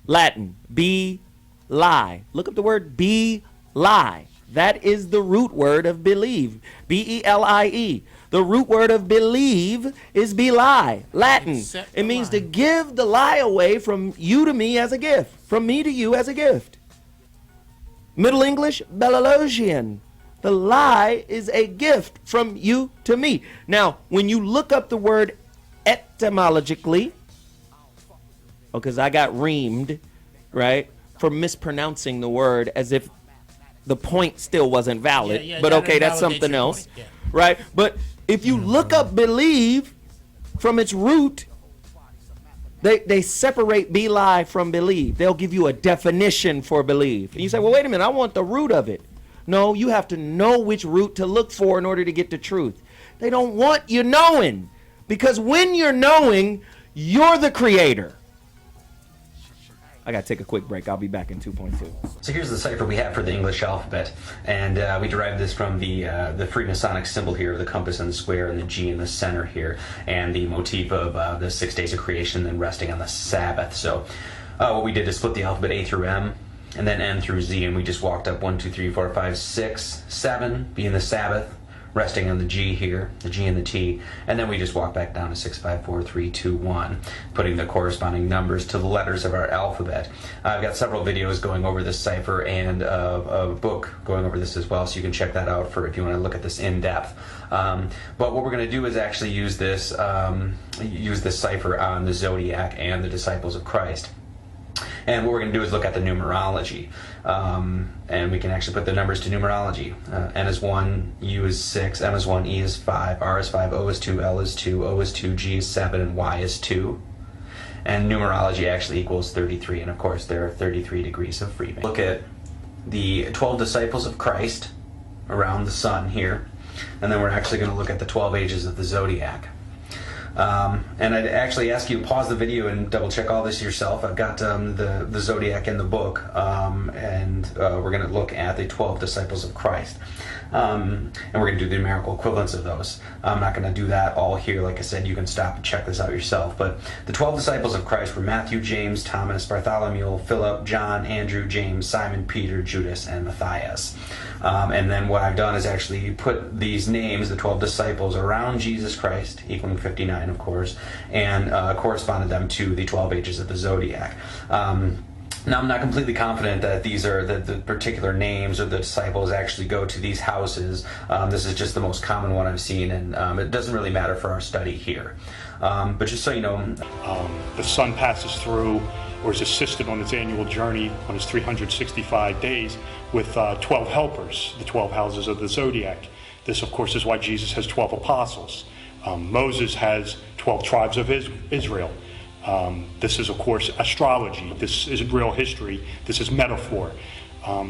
Latin, be lie. Look up the word be lie. That is the root word of believe. B-E-L-I-E. The root word of believe is belie, Latin. It means to give the lie away from you to me as a gift, from me to you as a gift. Middle English, Belalogian. The lie is a gift from you to me. Now, when you look up the word etymologically, because I got reamed, right, for mispronouncing the word as if the point still wasn't valid. But okay, that's something else, right? But if you look up believe from its root, they separate belie from believe. They'll give you a definition for believe. And you say, well, wait a minute, I want the root of it. No, you have to know which root to look for in order to get the truth. They don't want you knowing, because when you're knowing, you're the creator. I gotta take a quick break. I'll be back in 2.2. So here's the cipher we have for the English alphabet, and we derived this from the Freemasonic symbol here, the compass and the square and the G in the center here, and the motif of the 6 days of creation then resting on the Sabbath. So what we did is split the alphabet A through M, and then N through Z, and we just walked up 1, 2, 3, 4, 5, 6, 7, being the Sabbath, resting on the G here, the G and the T, and then we just walk back down to 6, 5, 4, 3, 2, 1, putting the corresponding numbers to the letters of our alphabet. I've got several videos going over this cipher and a book going over this as well, so you can check that out for if you want to look at this in depth. But what we're going to do is actually use this cipher on the Zodiac and the disciples of Christ. And what we're going to do is look at the numerology. And we can actually put the numbers to numerology. N is 1, U is 6, M is 1, E is 5, R is 5, O is 2, L is 2, O is 2, G is 7, and Y is 2. And numerology actually equals 33. And of course, there are 33 degrees of freedom. Look at the 12 disciples of Christ around the sun here. And then we're actually going to look at the 12 ages of the Zodiac. And I'd actually ask you to pause the video and double check all this yourself. I've got the Zodiac in the book, and we're going to look at the 12 disciples of Christ. And we're going to do the numerical equivalents of those. I'm not going to do that all here. Like I said, you can stop and check this out yourself. But the 12 disciples of Christ were Matthew, James, Thomas, Bartholomew, Philip, John, Andrew, James, Simon, Peter, Judas, and Matthias. And then what I've done is actually put these names, the 12 disciples, around Jesus Christ, equaling 59, of course, and corresponded them to the 12 ages of the Zodiac. Now, I'm not completely confident that these are the particular names of the disciples actually go to these houses. This is just the most common one I've seen, and it doesn't really matter for our study here. But just so you know, the sun passes through, or is assisted on its annual journey on its 365 days with 12 helpers, the 12 houses of the Zodiac. This, of course, is why Jesus has 12 apostles. Moses has 12 tribes of Israel. This is, of course, astrology. This isn't real history. This is metaphor.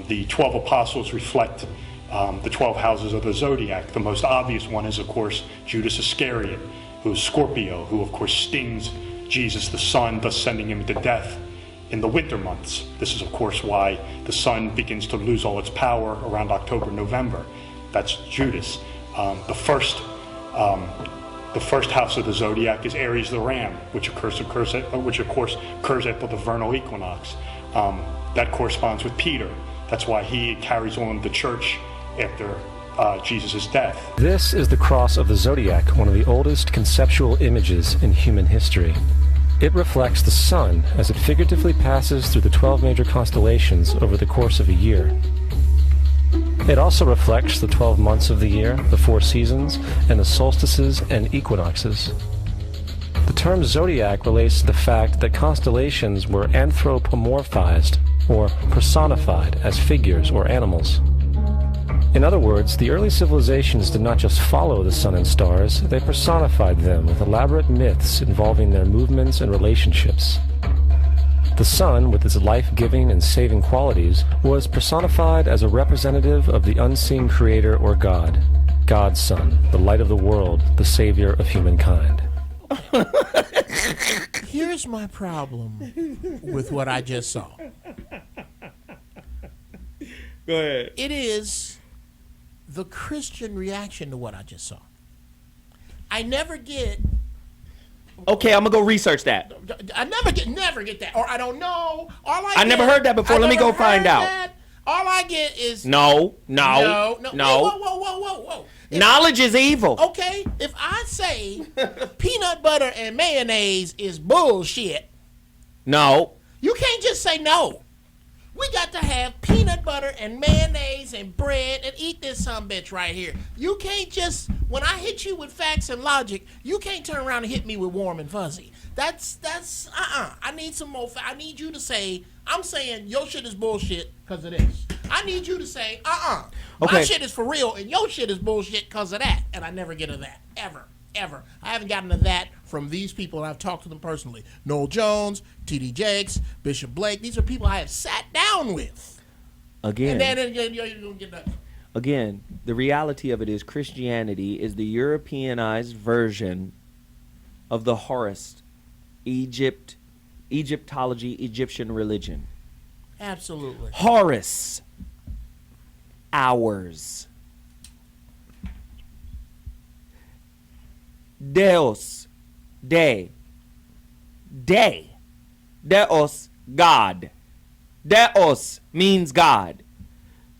The 12 apostles reflect the 12 houses of the Zodiac. The most obvious one is, of course, Judas Iscariot, who is Scorpio, who, of course, stings Jesus, the sun, thus sending him to death in the winter months. This is, of course, why the sun begins to lose all its power around October, November. That's Judas. The first house of the Zodiac is Aries the Ram, which of course occurs at the vernal equinox. That corresponds with Peter. That's why he carries on the church after Jesus' death. This is the cross of the Zodiac, one of the oldest conceptual images in human history. It reflects the sun as it figuratively passes through the 12 major constellations over the course of a year. It also reflects the 12 months of the year, the 4 seasons, and the solstices and equinoxes. The term zodiac relates to the fact that constellations were anthropomorphized, or personified, as figures or animals. In other words, the early civilizations did not just follow the sun and stars, they personified them with elaborate myths involving their movements and relationships. The sun, with its life-giving and saving qualities, was personified as a representative of the unseen creator or God, God's son, the light of the world, the savior of humankind. Here's my problem with what I just saw. Go ahead. It is the Christian reaction to what I just saw. I never get... Okay, I'm gonna go research that. I never get that, or I don't know. I never heard that before. Let me go find out. All I get is No. Whoa. Knowledge is evil. Okay, if I say peanut butter and mayonnaise is bullshit, No. you can't just say no. We got to have peanut butter and mayonnaise and bread and eat this sumbitch right here. You can't just, when I hit you with facts and logic, you can't turn around and hit me with warm and fuzzy. That's I need some more I need you to say, I'm saying your shit is bullshit because of this. I need you to say, my Okay. shit is for real and your shit is bullshit because of that. And I never get to that. Ever. I haven't gotten to that from these people, and I've talked to them personally. Noel Jones, T.D. Jakes, Bishop Blake. These are people I have sat down with. Again. And then you don't get nothing. Again, the reality of it is Christianity is the Europeanized version of the Horus, Egyptology, Egyptian religion. Absolutely. Horus, hours. Deus, day. Deus, God. Deus means God.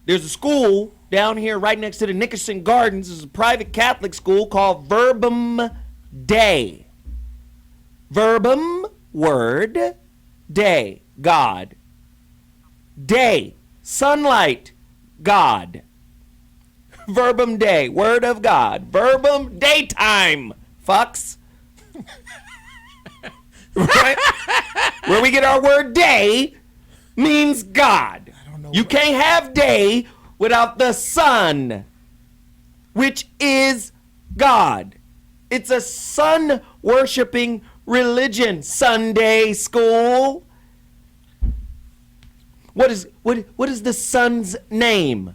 There's a school down here right next to the Nickerson Gardens. There's a private Catholic school called Verbum Dei. Verbum, word, day, God. Day, sunlight, God. Verbum Dei, word of God. Verbum daytime, fucks. Right? Where we get our word day means God. You can't have day without the sun, which is God. It's a sun worshiping religion. Sunday school. What is the sun's name?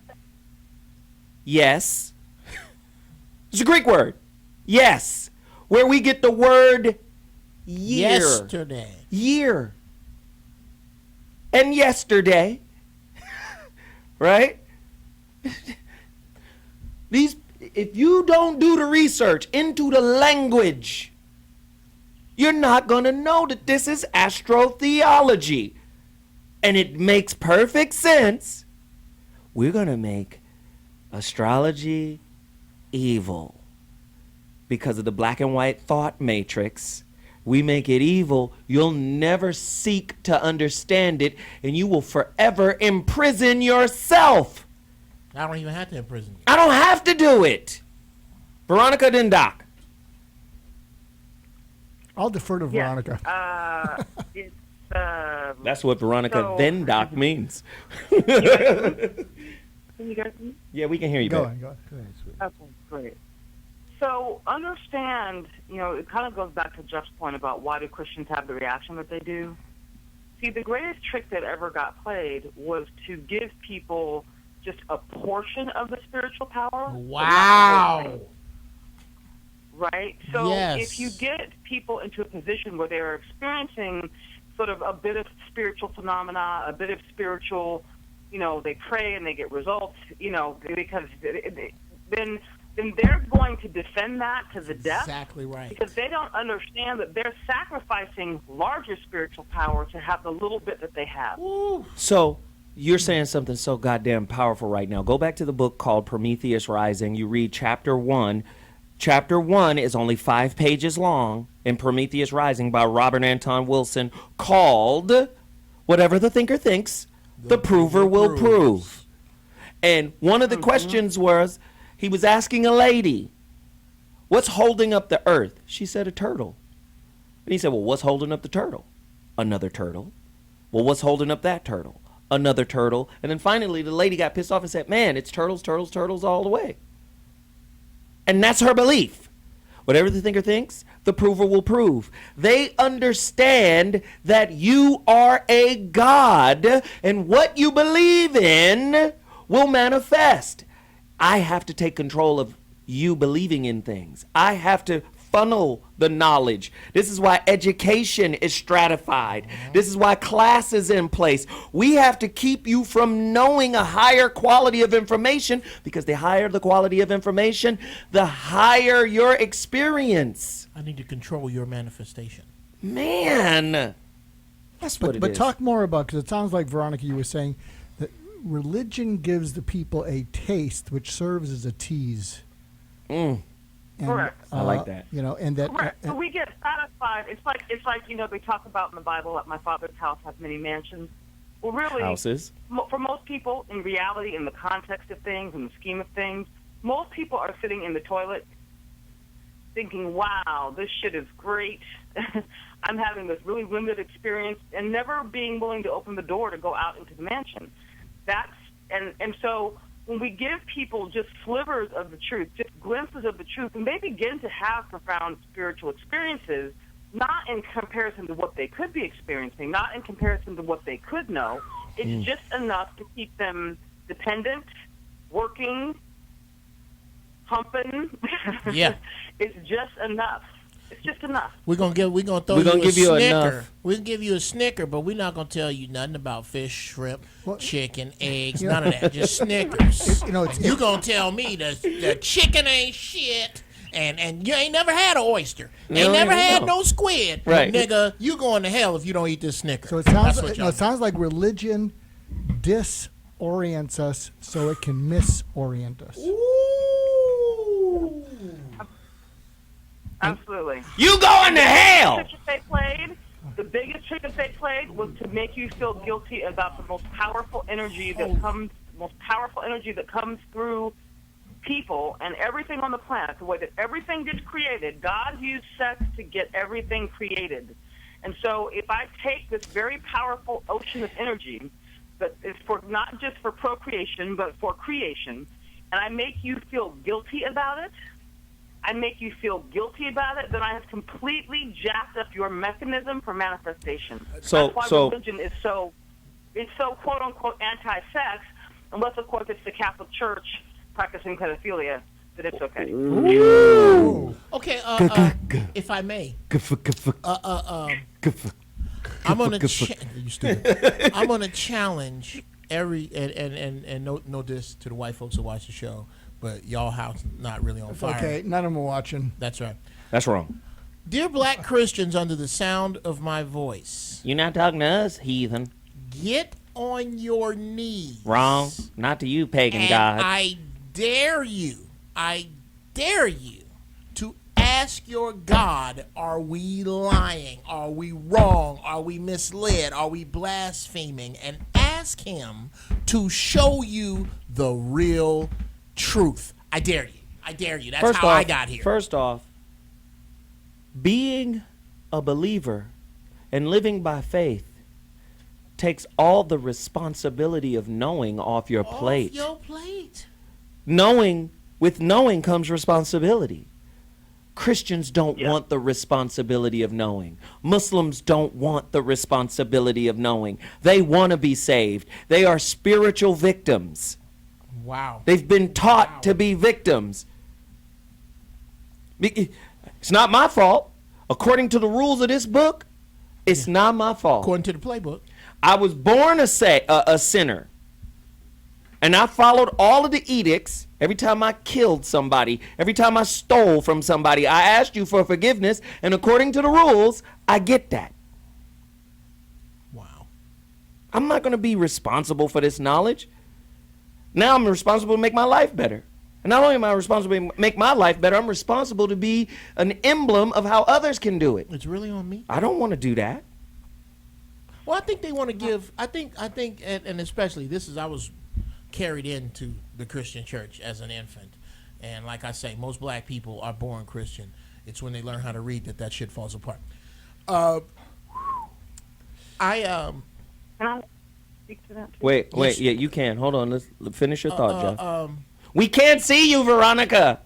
Yes. It's a Greek word. Yes. Where we get the word year. Yesterday. Year. And yesterday. Right? If you don't do the research into the language, you're not going to know that this is astrotheology. And it makes perfect sense. We're going to make astrology evil. Because of the black and white thought matrix, we make it evil. You'll never seek to understand it, and you will forever imprison yourself. I don't even have to imprison you. I don't have to do it. Veronica, then Doc. I'll defer to Veronica. It's That's what Veronica then Doc means. Can you guys hear me? Yeah, we can hear you. Go babe. ahead. Okay, great. So understand, it kind of goes back to Geoff's point about why do Christians have the reaction that they do. See, the greatest trick that ever got played was to give people just a portion of the spiritual power. Wow. Right? So Yes. if you get people into a position where they're experiencing sort of a bit of spiritual phenomena, a bit of spiritual, they pray and they get results, because then they're going to defend that to the death. Exactly right. Because they don't understand that they're sacrificing larger spiritual power to have the little bit that they have. So you're saying something so goddamn powerful right now. Go back to the book called Prometheus Rising. You read chapter 1. Chapter 1 is only 5 pages long in Prometheus Rising by Robert Anton Wilson, called Whatever the Thinker Thinks, the Prover Will Prove. And one of the questions was, he was asking a lady, what's holding up the earth? She said a turtle. And he said, well, what's holding up the turtle? Another turtle. Well, what's holding up that turtle? Another turtle. And then finally the lady got pissed off and said, man, it's turtles, turtles, turtles all the way. And that's her belief. Whatever the thinker thinks, the prover will prove. They understand that you are a God, and what you believe in will manifest. I have to take control of you believing in things. I have to funnel the knowledge. This is why education is stratified. This is why class is in place. We have to keep you from knowing a higher quality of information, because the higher the quality of information, the higher your experience. I need to control your manifestation. Man, that's what it but is. talk more about, because it sounds like, Veronica, you were saying that religion gives the people a taste, which serves as a tease. And, Correct. I like that. And that. Correct. So we get satisfied. It's like they talk about in the Bible that my father's house has many mansions. Well, really, Houses. For most people, in reality, in the context of things, in the scheme of things, most people are sitting in the toilet thinking, wow, this shit is great. I'm having this really limited experience, and never being willing to open the door to go out into the mansion. And so when we give people just slivers of the truth, just glimpses of the truth, and they begin to have profound spiritual experiences, not in comparison to what they could be experiencing, not in comparison to what they could know, it's just enough to keep them dependent, working, humping. Yeah. It's just enough. It's just enough. We're gonna give you a Snicker. We can give you a Snicker, but we're not gonna tell you nothing about fish, shrimp, chicken, eggs, none of that. Just Snickers. You're gonna tell me the chicken ain't shit, and you ain't never had an oyster, ain't never had no squid, right? Nigga, you going to hell if you don't eat this Snicker. So it sounds like religion disorients us so it can misorient us. Absolutely. You going to hell! The biggest trick that they played was to make you feel guilty about the most powerful energy that comes through people and everything on the planet. The way that everything gets created, God used sex to get everything created. And so, if I take this very powerful ocean of energy that is for not just for procreation but for creation, and I make you feel guilty about it, then I have completely jacked up your mechanism for manifestation. That's why religion is so quote unquote anti-sex, unless of course it's the Catholic Church practicing pedophilia, that it's okay. Ooh. Okay, if I may, I'm gonna challenge every and no diss to the white folks who watch the show. But y'all house not really on fire. Okay, none of them are watching. That's right. That's wrong. Dear black Christians under the sound of my voice. You're not talking to us, heathen. Get on your knees. Wrong. Not to you, pagan god. I dare you to ask your God, are we lying? Are we wrong? Are we misled? Are we blaspheming? And ask him to show you the real truth. I dare you. That's how I got here. First off, being a believer and living by faith takes all the responsibility of knowing off your plate. With knowing comes responsibility. Christians don't want the responsibility of knowing. Muslims don't want the responsibility of knowing. They want to be saved. They are spiritual victims. Wow. They've been taught to be victims. It's not my fault. According to the rules of this book, it's not my fault. According to the playbook. I was born a sinner. And I followed all of the edicts. Every time I killed somebody, every time I stole from somebody, I asked you for forgiveness. And according to the rules, I get that. Wow. I'm not going to be responsible for this knowledge. Now I'm responsible to make my life better. And not only am I responsible to make my life better, I'm responsible to be an emblem of how others can do it. It's really on me. I don't want to do that. Well, I think they want to give, I think, and especially I was carried into the Christian church as an infant. And like I say, most black people are born Christian. It's when they learn how to read that shit falls apart. Can I speak to that too? Wait, yeah, you can. Hold on, let's finish your thought, Geoff. We can't see you, Veronica.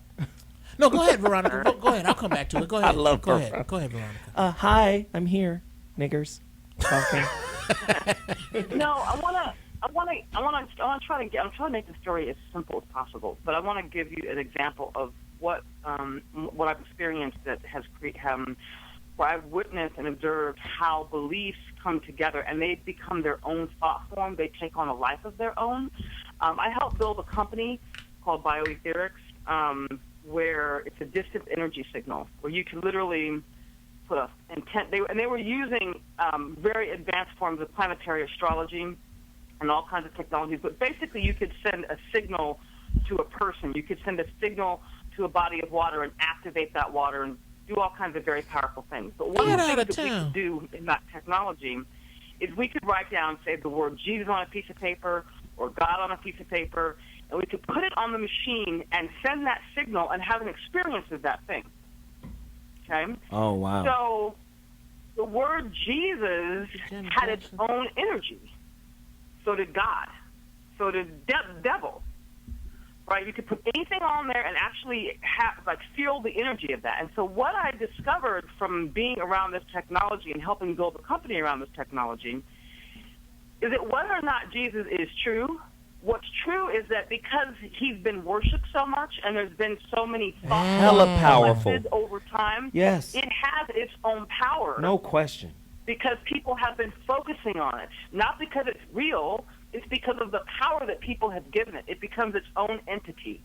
No, go ahead, Veronica. Go ahead. I'll come back to it. Go ahead. I love Go Veronica. ahead. Go ahead, Veronica. Hi, I'm here, niggers. Talking. No, I'm trying to make the story as simple as possible, but I want to give you an example of what I've experienced that has where I've witnessed and observed how beliefs come together and they become their own thought form. They take on a life of their own. I helped build a company called Bioetherics, where it's a distant energy signal where you can literally put a intent. They were using very advanced forms of planetary astrology and all kinds of technologies. But basically, you could send a signal to a person. You could send a signal to a body of water and activate that water and do all kinds of very powerful things. But one of the things that we could do in that technology is we could write down, say, the word Jesus on a piece of paper or God on a piece of paper, and we could put it on the machine and send that signal and have an experience of that thing. Okay? Oh, wow. So the word Jesus had its own energy. So did God. So did devil. Right? You could put anything on there and actually feel the energy of that. And so what I discovered from being around this technology and helping build a company around this technology is that whether or not Jesus is true, what's true is that because he's been worshipped so much and there's been so many thoughts hella powerful over time, yes, it has its own power. No question. Because people have been focusing on it. Not because it's real, it's because of the power that people have given it. It becomes its own entity.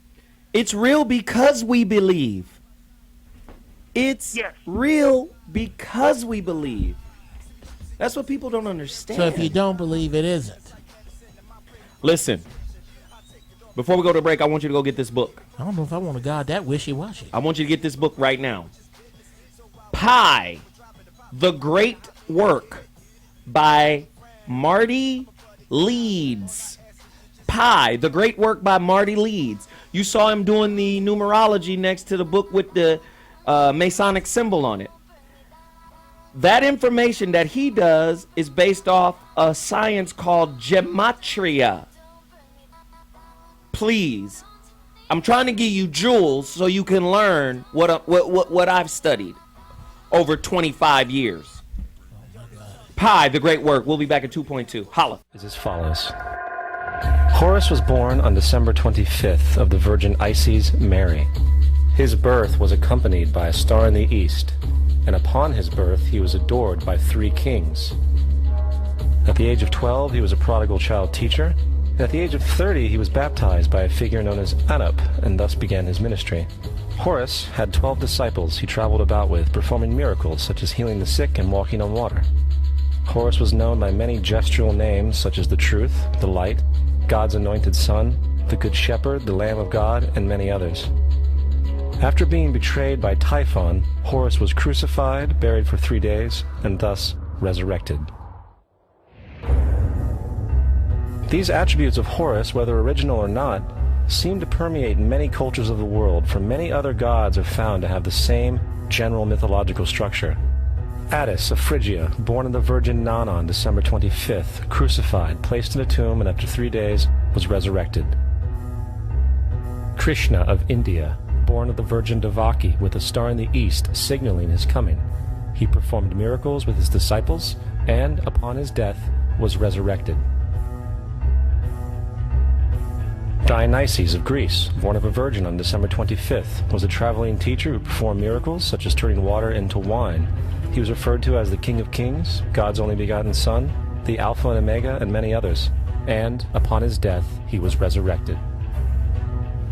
It's real because we believe. It's real because we believe. That's what people don't understand. So if you don't believe, it isn't. Listen, before we go to break, I want you to go get this book. I don't know if I want to God that wishy-washy. I want you to get this book right now. Pi, The Great Work by Marty Leeds. Pi, The Great Work by Marty Leeds. You saw him doing the numerology next to the book with the Masonic symbol on it. That information that he does is based off a science called Gematria. Please, I'm trying to give you jewels so you can learn what I've studied over 25 years. Pi, The Great Work. We'll be back at 2.2. Holla. Is as follows. Horus was born on December 25th of the Virgin Isis Mary. His birth was accompanied by a star in the east, and upon his birth he was adored by 3 kings. At the age of 12, he was a prodigal child teacher, and at the age of 30, he was baptized by a figure known as Anup, and thus began his ministry. Horus had 12 disciples he traveled about with, performing miracles such as healing the sick and walking on water. Horus was known by many gestural names such as the Truth, the Light, God's Anointed Son, the Good Shepherd, the Lamb of God, and many others. After being betrayed by Typhon, Horus was crucified, buried for 3 days, and thus resurrected. These attributes of Horus, whether original or not, seem to permeate many cultures of the world, for many other gods are found to have the same general mythological structure. Attis of Phrygia, born of the Virgin Nana on December 25th, crucified, placed in a tomb, and after 3 days was resurrected. Krishna of India, born of the Virgin Devaki, with a star in the east signaling his coming. He performed miracles with his disciples, and upon his death was resurrected. Dionysus of Greece, born of a virgin on December 25th, was a traveling teacher who performed miracles such as turning water into wine. He was referred to as the King of Kings, God's only begotten Son, the Alpha and Omega, and many others. And upon his death, he was resurrected.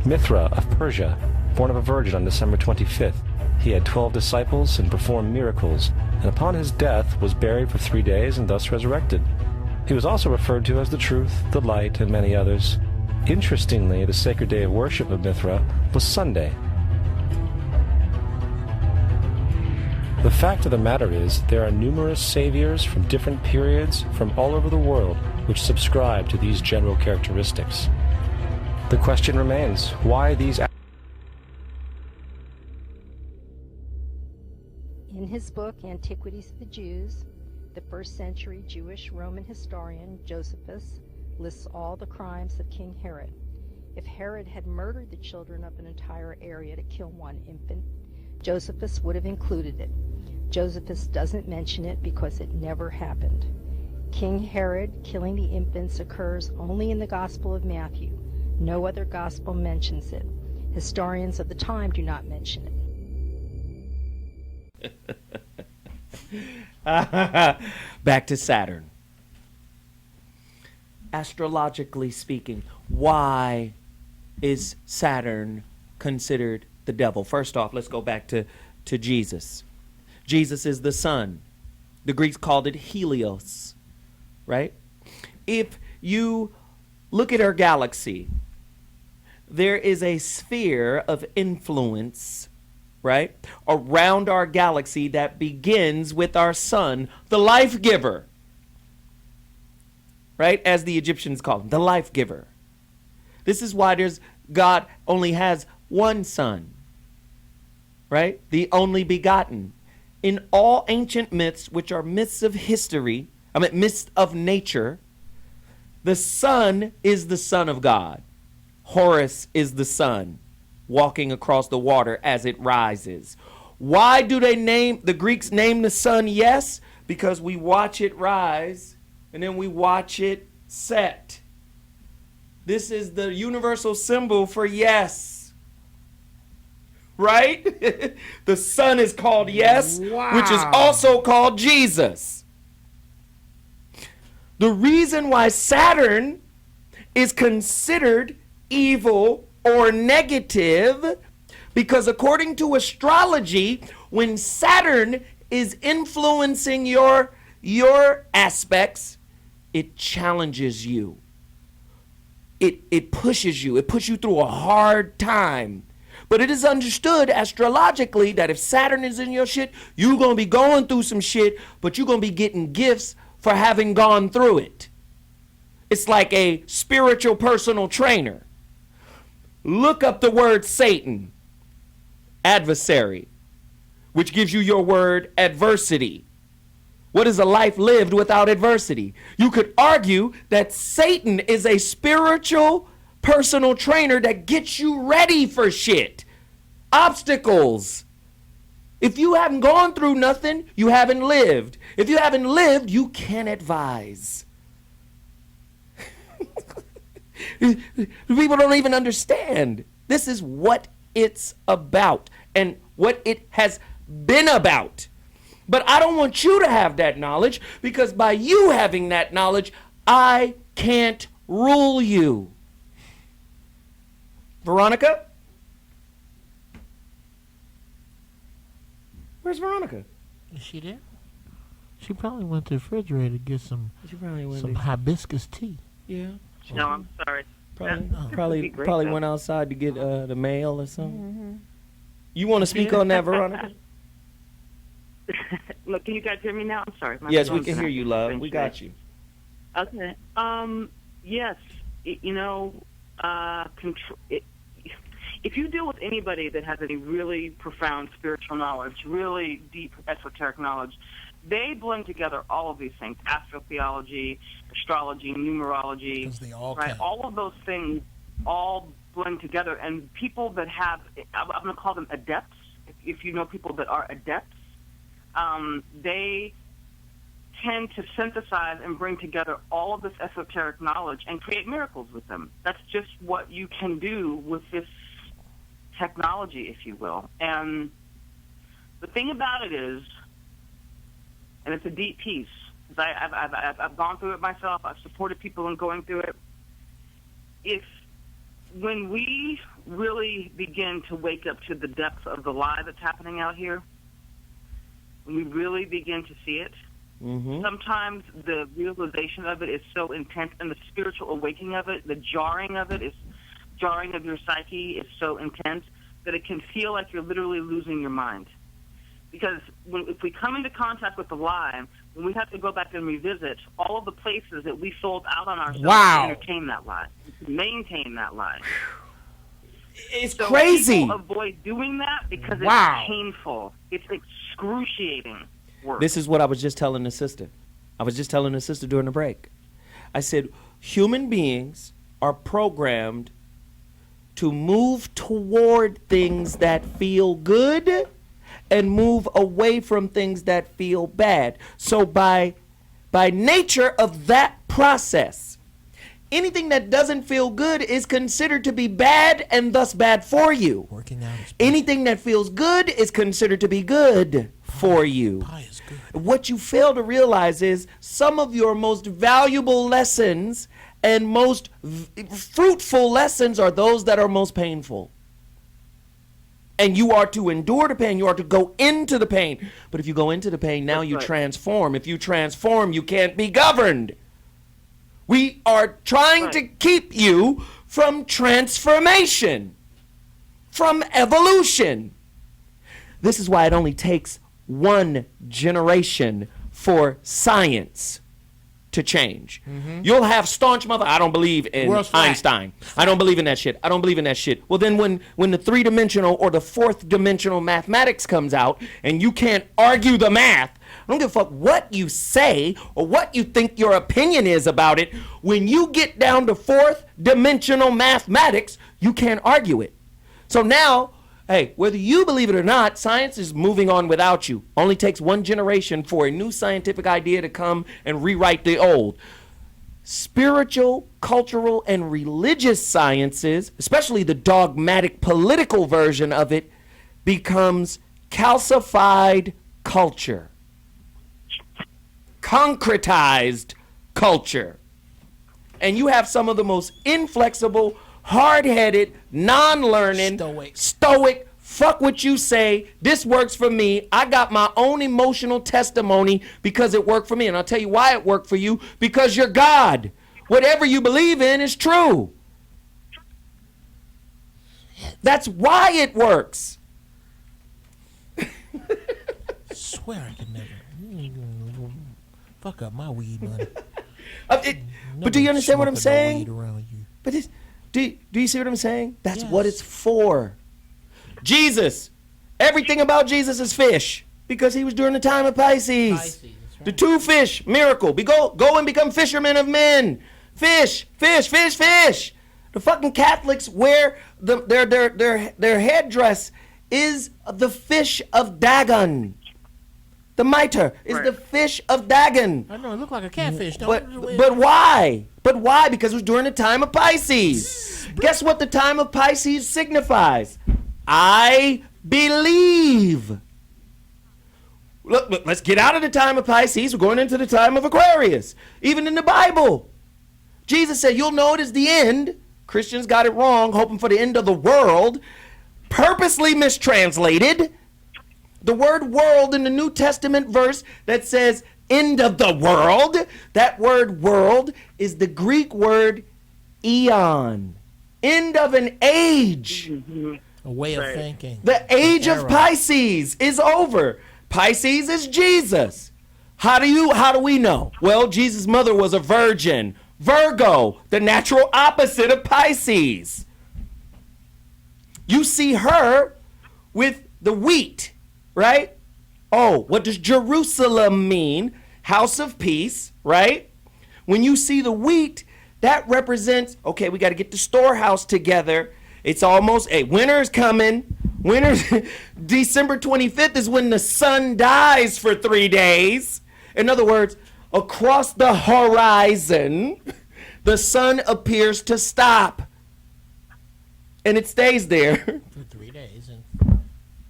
Mithra of Persia, born of a virgin on December 25th, he had 12 disciples and performed miracles, and upon his death was buried for 3 days and thus resurrected. He was also referred to as the Truth, the Light, and many others. Interestingly, the sacred day of worship of Mithra was Sunday. The fact of the matter is, there are numerous saviors from different periods from all over the world which subscribe to these general characteristics. The question remains, why these... In his book, Antiquities of the Jews, the first-century Jewish Roman historian Josephus lists all the crimes of King Herod. If Herod had murdered the children of an entire area to kill one infant, Josephus would have included it. Josephus doesn't mention it because it never happened. King Herod killing the infants occurs only in the Gospel of Matthew. No other gospel mentions it. Historians of the time do not mention it. Back to Saturn. Astrologically speaking, why is Saturn considered the devil? First off, let's go back to Jesus. Jesus is the sun. The Greeks called it Helios, right? If you look at our galaxy, there is a sphere of influence, right, around our galaxy that begins with our sun, the life giver, right, as the Egyptians call him, the life giver. This is why God only has one son, right, the only begotten. In all ancient myths, which are myths of history, myths of nature, the sun is the son of God. Horus is the sun walking across the water as it rises. Why do the Greeks name the sun Yes? Because we watch it rise and then we watch it set. This is the universal symbol for yes. Right? The sun is called Yes, which is also called Jesus. The reason why Saturn is considered evil or negative, because according to astrology, when Saturn is influencing your aspects, it challenges you. It pushes you. It puts you through a hard time. But it is understood astrologically that if Saturn is in your shit, you're going to be going through some shit, but you're going to be getting gifts for having gone through it. It's like a spiritual personal trainer. Look up the word Satan, adversary, which gives you your word adversity. What is a life lived without adversity? You could argue that Satan is a spiritual personal trainer that gets you ready for shit. Obstacles. If you haven't gone through nothing, you haven't lived. If you haven't lived, you can't advise. People don't even understand. This is what it's about and what it has been about. But I don't want you to have that knowledge, because by you having that knowledge, I can't rule you. Veronica? Where's Veronica? Is she there? She probably went to the refrigerator to get some hibiscus tea. Yeah. No, I'm sorry. Probably went outside to get the mail or something. You want to speak on that, Veronica? Look, can you guys hear me now? I'm sorry. Yes, we can hear you, love. We got you. Okay. Yes. If you deal with anybody that has any really profound spiritual knowledge, really deep esoteric knowledge, they blend together all of these things: astrotheology, astrology, numerology, they all right? All of those things all blend together. And people that have, I'm going to call them adepts. If you know people that are adepts, they tend to synthesize and bring together all of this esoteric knowledge and create miracles with them. That's just what you can do with this technology, if you will. And the thing about it is, and it's a deep piece, because I've gone through it myself, I've supported people in going through it. When we really begin to wake up to the depth of the lie that's happening out here, when we really begin to see it, sometimes the realization of it is so intense, and the spiritual awakening of it, the jarring of your psyche is so intense that it can feel like you're literally losing your mind. Because if we come into contact with the lie, then we have to go back and revisit all of the places that we sold out on ourselves to entertain that lie, to maintain that lie. It's crazy. People avoid doing that because it's painful. It's excruciating work. This is what I was just telling the sister. During the break. I said, human beings are programmed to move toward things that feel good and move away from things that feel bad. So by nature of that process, anything that doesn't feel good is considered to be bad and thus bad for you. Anything that feels good is considered to be good for you. What you fail to realize is some of your most valuable lessons and most fruitful lessons are those that are most painful. And you are to endure the pain. You are to go into the pain. But if you go into the pain, now you transform. If you transform, you can't be governed. We are trying to keep you from transformation, from evolution. This is why it only takes one generation for science to change. You'll have staunch mother. I don't believe in Einstein. I don't believe in that shit. I don't believe in that shit. Well, then when the three-dimensional or the fourth-dimensional mathematics comes out and you can't argue the math, I don't give a fuck what you say or what you think your opinion is about it. When you get down to fourth-dimensional mathematics, you can't argue it. So now, hey, whether you believe it or not, science is moving on without you. Only takes one generation for a new scientific idea to come and rewrite the old. Spiritual, cultural, and religious sciences, especially the dogmatic political version of it, becomes calcified culture. Concretized culture. And you have some of the most inflexible, hard-headed, non-learning, stoic, fuck what you say, this works for me, I got my own emotional testimony because it worked for me. And I'll tell you why it worked for you, because you're God. Whatever you believe in is true. That's why it works. Swear I can never fuck up my weed money. But do you understand what I'm saying? But do you see what I'm saying? That's what it's for. Jesus, everything about Jesus is fish because he was during the time of Pisces. Right. The two fish miracle. Go and become fishermen of men. Fish, fish, fish, fish. The fucking Catholics wear their headdress is the fish of Dagon. The mitre is the fish of Dagon. I know, it looked like a catfish. But why? But why? Because it was during the time of Pisces. Guess what the time of Pisces signifies? I believe. Look, let's get out of the time of Pisces. We're going into the time of Aquarius. Even in the Bible, Jesus said, you'll know it is the end. Christians got it wrong, hoping for the end of the world. Purposely mistranslated. The word world in the New Testament verse that says end of the world, that word world is the Greek word eon. End of an age. A way of thinking. The age of Pisces is over. Pisces is Jesus. How do we know? Well, Jesus' mother was a virgin. Virgo, the natural opposite of Pisces. You see her with the wheat. Right? Oh, what does Jerusalem mean? House of peace, right? When you see the wheat, that represents, okay, we got to get the storehouse together. It's almost, winter's coming. December 25th is when the sun dies for 3 days. In other words, across the horizon, the sun appears to stop. And it stays there. For 3 days and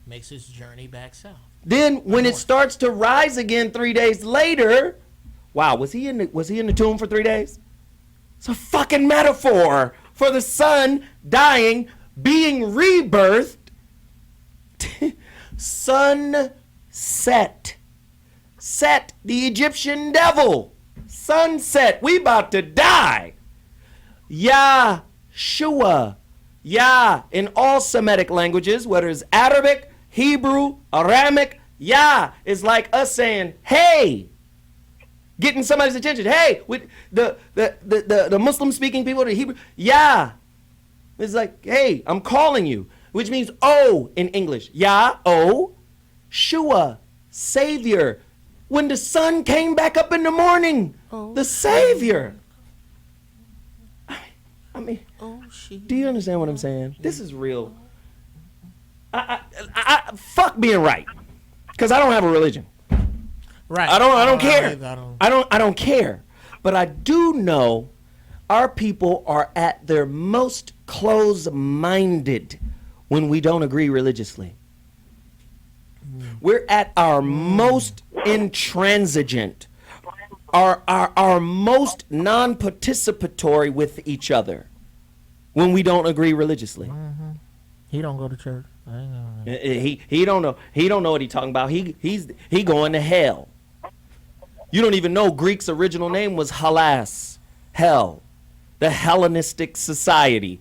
makes its journey back south. Then when it starts to rise again 3 days later, wow, was he in the tomb for 3 days? It's a fucking metaphor for the sun dying, being rebirthed. Sunset. Set, the Egyptian devil. Sunset. We about to die. Yahshua. Yah in all Semitic languages, whether it's Arabic, Hebrew, Aramic, Yah is like us saying, hey, getting somebody's attention. Hey, with the Muslim speaking people, the Hebrew, Yah. It's like, hey, I'm calling you, which means oh in English. Yah, oh, Shua, Savior. When the sun came back up in the morning, the Savior. I mean, do you understand what I'm saying? This is real. I fuck being right, because I don't have a religion. Right. I don't care. I don't care. But I do know our people are at their most close-minded when we don't agree religiously. We're at our most intransigent, our most non-participatory with each other when we don't agree religiously. Mm-hmm. He don't go to church. He don't know. He don't know what he's talking about. He going to hell. You don't even know Greek's original name was Halas. hell, the Hellenistic society.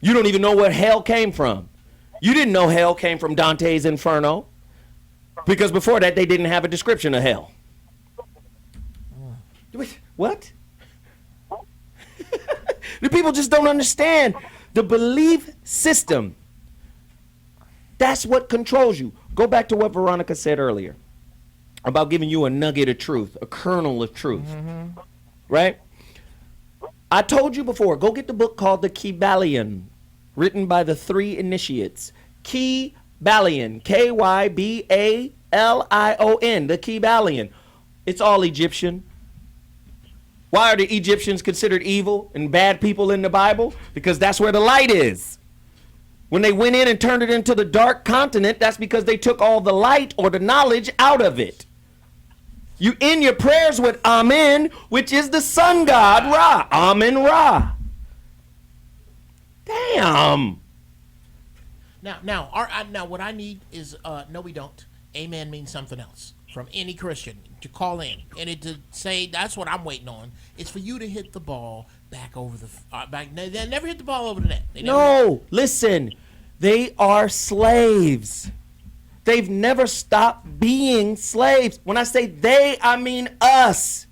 You don't even know where hell came from. You didn't know hell came from Dante's Inferno, because before that they didn't have a description of hell. What? The people just don't understand the belief system. That's what controls you. Go back to what Veronica said earlier about giving you a nugget of truth, a kernel of truth, right? I told you before, go get the book called The Kybalion, written by the 3 initiates. Kybalion, K-Y-B-A-L-I-O-N, the Kybalion. It's all Egyptian. Why are the Egyptians considered evil and bad people in the Bible? Because that's where the light is. When they went in and turned it into the dark continent, that's because they took all the light or the knowledge out of it. You end your prayers with Amen, which is the sun god Ra. Amen Ra. Damn. Now, what I need is no, we don't. Amen means something else from any Christian to call in and it to say that's what I'm waiting on. It's for you to hit the ball back over the back. They never hit the ball over the net. No, listen. They are slaves. They've never stopped being slaves. When I say they, I mean us.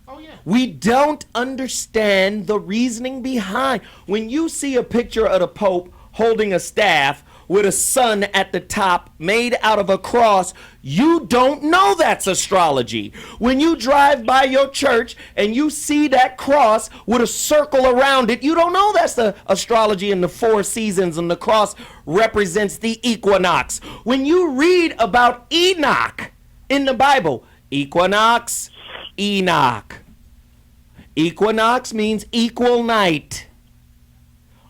Oh yeah. We don't understand the reasoning behind. When you see a picture of the Pope holding a staff with a sun at the top made out of a cross, you don't know that's astrology. When you drive by your church and you see that cross with a circle around it, you don't know that's the astrology and the 4 seasons and the cross represents the equinox. When you read about Enoch in the Bible, equinox, Enoch. Equinox means equal night.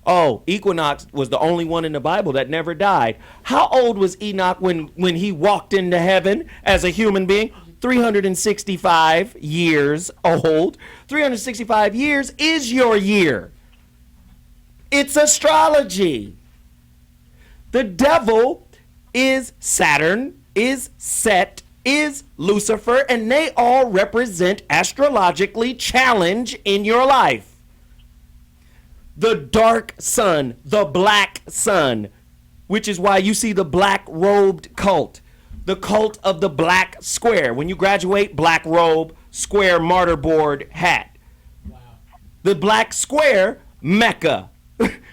Oh, Equinox was the only one in the Bible that never died. How old was Enoch when he walked into heaven as a human being? 365 years old. 365 years is your year. It's astrology. The devil is Saturn, is Set, is Lucifer, and they all represent astrologically challenge in your life. The dark sun, the black sun, which is why you see the black robed cult, the cult of the black square. When you graduate, black robe, square martyr board hat. Wow. The black square, Mecca.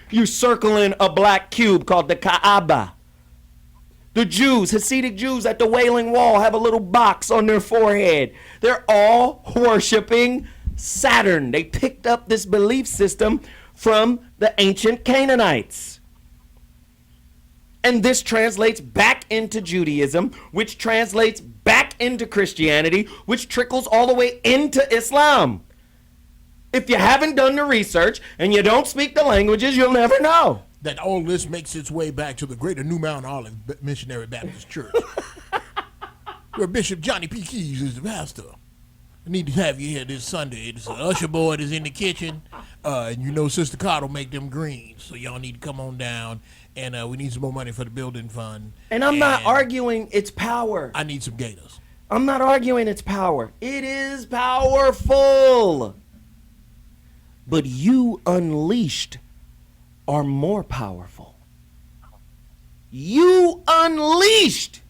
You circling a black cube called the Kaaba. The Jews, Hasidic Jews at the Wailing Wall have a little box on their forehead. They're all worshiping Saturn. They picked up this belief system from the ancient Canaanites. And this translates back into Judaism, which translates back into Christianity, which trickles all the way into Islam. If you haven't done the research and you don't speak the languages, you'll never know. That all this makes its way back to the Greater New Mount Olive Missionary Baptist Church, where Bishop Johnny P. Keys is the pastor. I need to have you here this Sunday. The usher boy is in the kitchen, and you know Sister Cottle make them greens, so y'all need to come on down, and we need some more money for the building fund. And I'm not arguing its power. I need some gators. I'm not arguing its power. It is powerful. But you unleashed are more powerful. You unleashed.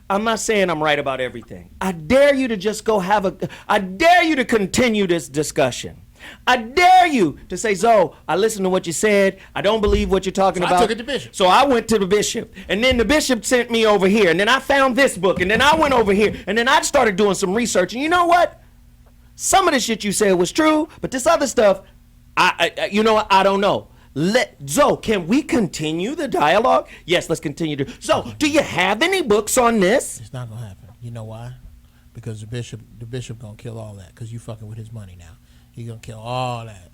I'm not saying I'm right about everything. I dare you to just go I dare you to continue this discussion. I dare you to say, Zoe, I listened to what you said. I don't believe what you're talking about. I took it to Bishop. So I went to the bishop. And then the bishop sent me over here. And then I found this book. And then I went over here. And then I started doing some research. And you know what? Some of the shit you said was true. But this other stuff, you know what? I don't know. Zoe, can we continue the dialogue? Yes, let's continue. Zoe, do you have any books on this? It's not going to happen. You know why? Because the bishop going to kill all that because you fucking with his money now. He's going to kill all that.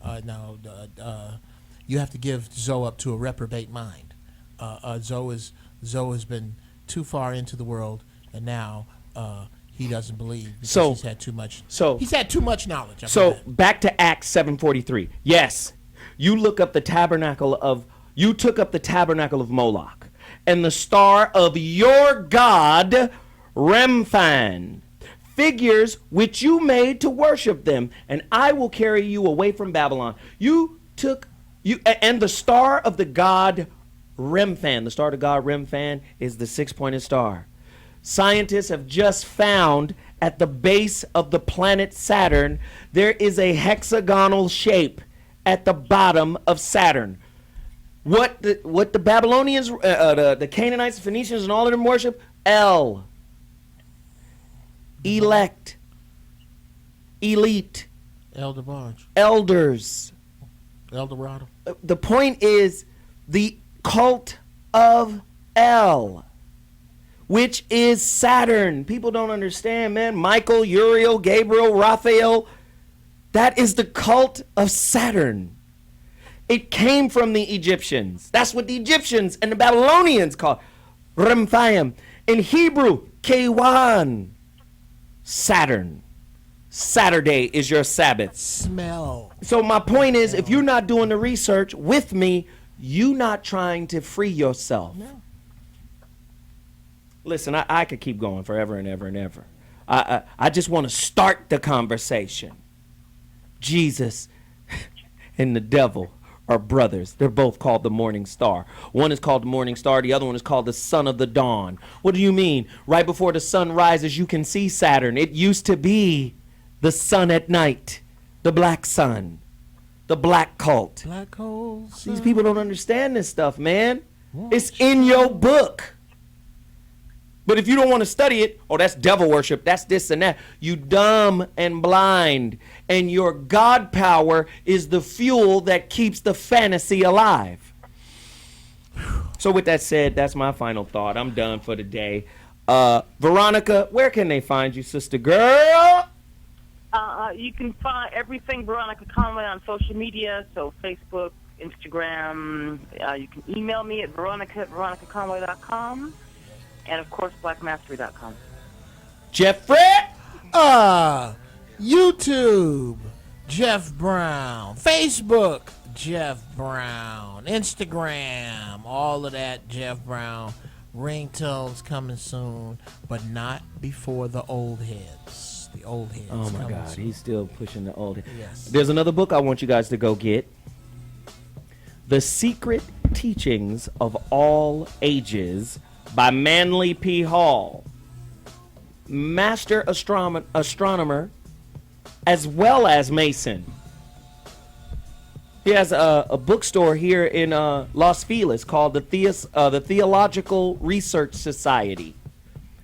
You have to give Zoe up to a reprobate mind. Zoe has been too far into the world, and now he doesn't believe because he's had too much. He's had too much knowledge. Back to Acts 7:43. Yes. You took up the tabernacle of Moloch, and the star of your god Remphan figures which you made to worship them, and I will carry you away from Babylon. And the star of the god Remphan. The star of the god Remphan is the six-pointed star. Scientists have just found at the base of the planet Saturn, there is a hexagonal shape at the bottom of Saturn. What the Babylonians, the Canaanites, the Phoenicians, and all of them worship? El. Elect. Elite. Elder Barge. Elders. Eldorado. The point is the cult of El, which is Saturn. People don't understand, man. Michael, Uriel, Gabriel, Raphael. That is the cult of Saturn. It came from the Egyptians. That's what the Egyptians and the Babylonians call Remphaim. In Hebrew, Kewan. Saturn. Saturday is your Sabbath. Smell. So my point is, if you're not doing the research with me, you're not trying to free yourself. No. Listen, I could keep going forever and ever and ever. I just want to start the conversation. Jesus and the devil are brothers. They're both called the morning star. One is called the morning star. The other one is called the son of the dawn. What do you mean? Right before the sun rises, you can see Saturn. It used to be the sun at night, the black sun, the black cult. Black hole. These people don't understand this stuff, man. It's in your book. But if you don't want to study it, oh, that's devil worship, that's this and that. You dumb and blind. And your God power is the fuel that keeps the fantasy alive. So with that said, that's my final thought. I'm done for the day. Veronica, where can they find you, sister girl? You can find everything Veronica Conway on social media, so Facebook, Instagram. You can email me at veronica@veronicaconway.com. And, of course, blackmastery.com. Jeffrey? YouTube, Geoff Brown. Facebook, Geoff Brown. Instagram, all of that, Geoff Brown. Ringtones coming soon, but not before the old heads. The old heads. Oh, my God. Soon. He's still pushing the old heads. Yes. There's another book I want you guys to go get. The Secret Teachings of All Ages by Manly P. Hall, master astronomer, as well as Mason. He has a bookstore here in Los Feliz called the Theological Research Society.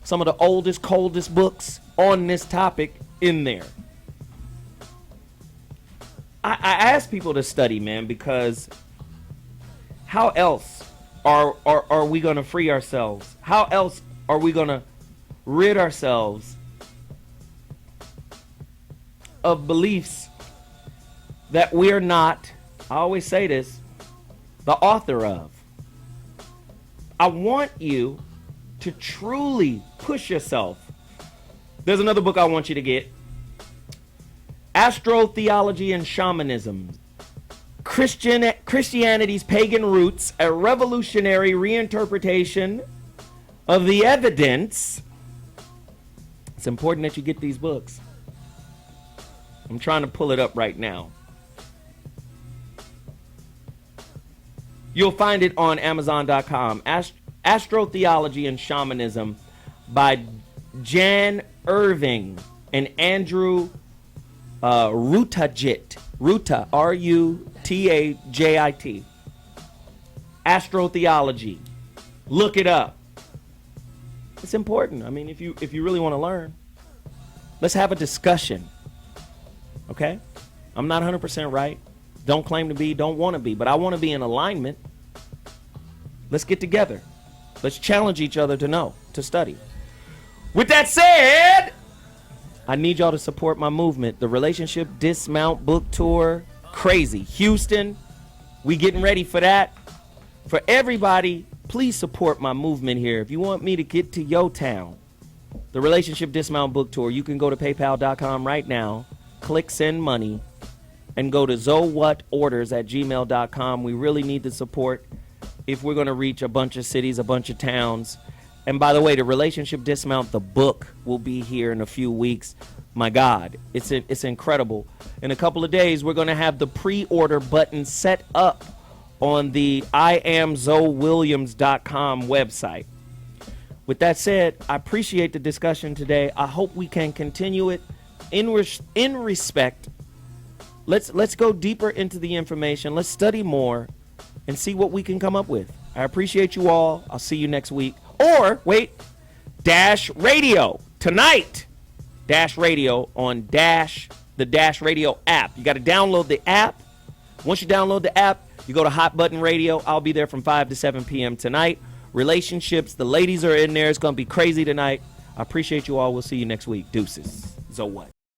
Some of the oldest, coldest books on this topic in there. I ask people to study, man, because how else are we going to free ourselves? How else are we going to rid ourselves of beliefs that we're not, I always say this, the author of? I want you to truly push yourself. There's another book I want you to get. Astro-theology and Shamanism. Christianity's pagan roots, a revolutionary reinterpretation of the evidence. It's important that you get these books. I'm trying to pull it up right now. You'll find it on Amazon.com. Astro-theology and Shamanism by Jan Irving and Andrew Rutajit. Ruta, Rutajit. Astro-theology. Look it up. It's important. I mean, if you really want to learn, let's have a discussion. Okay? I'm not 100% right. Don't claim to be, don't want to be, but I want to be in alignment. Let's get together. Let's challenge each other to know, to study. With that said, I need y'all to support my movement. The Relationship Dismount Book Tour. Crazy. Houston. We getting ready for that. For everybody, please support my movement here. If you want me to get to your town, the Relationship Dismount Book Tour, you can go to paypal.com right now, click send money, and go to zowhatorders@gmail.com. We really need the support if we're going to reach a bunch of cities, a bunch of towns, And by the way, the Relationship Dismount, the book, will be here in a few weeks. My God, it's incredible. In a couple of days, we're going to have the pre-order button set up on the IamZoeWilliams.com website. With that said, I appreciate the discussion today. I hope we can continue it in respect. Let's go deeper into the information. Let's study more and see what we can come up with. I appreciate you all. I'll see you next week. Or, wait, Dash Radio tonight. Dash Radio on the Dash Radio app. You got to download the app. Once you download the app, you go to Hot Button Radio. I'll be there from 5 to 7 p.m. tonight. Relationships, the ladies are in there. It's going to be crazy tonight. I appreciate you all. We'll see you next week. Deuces. So what?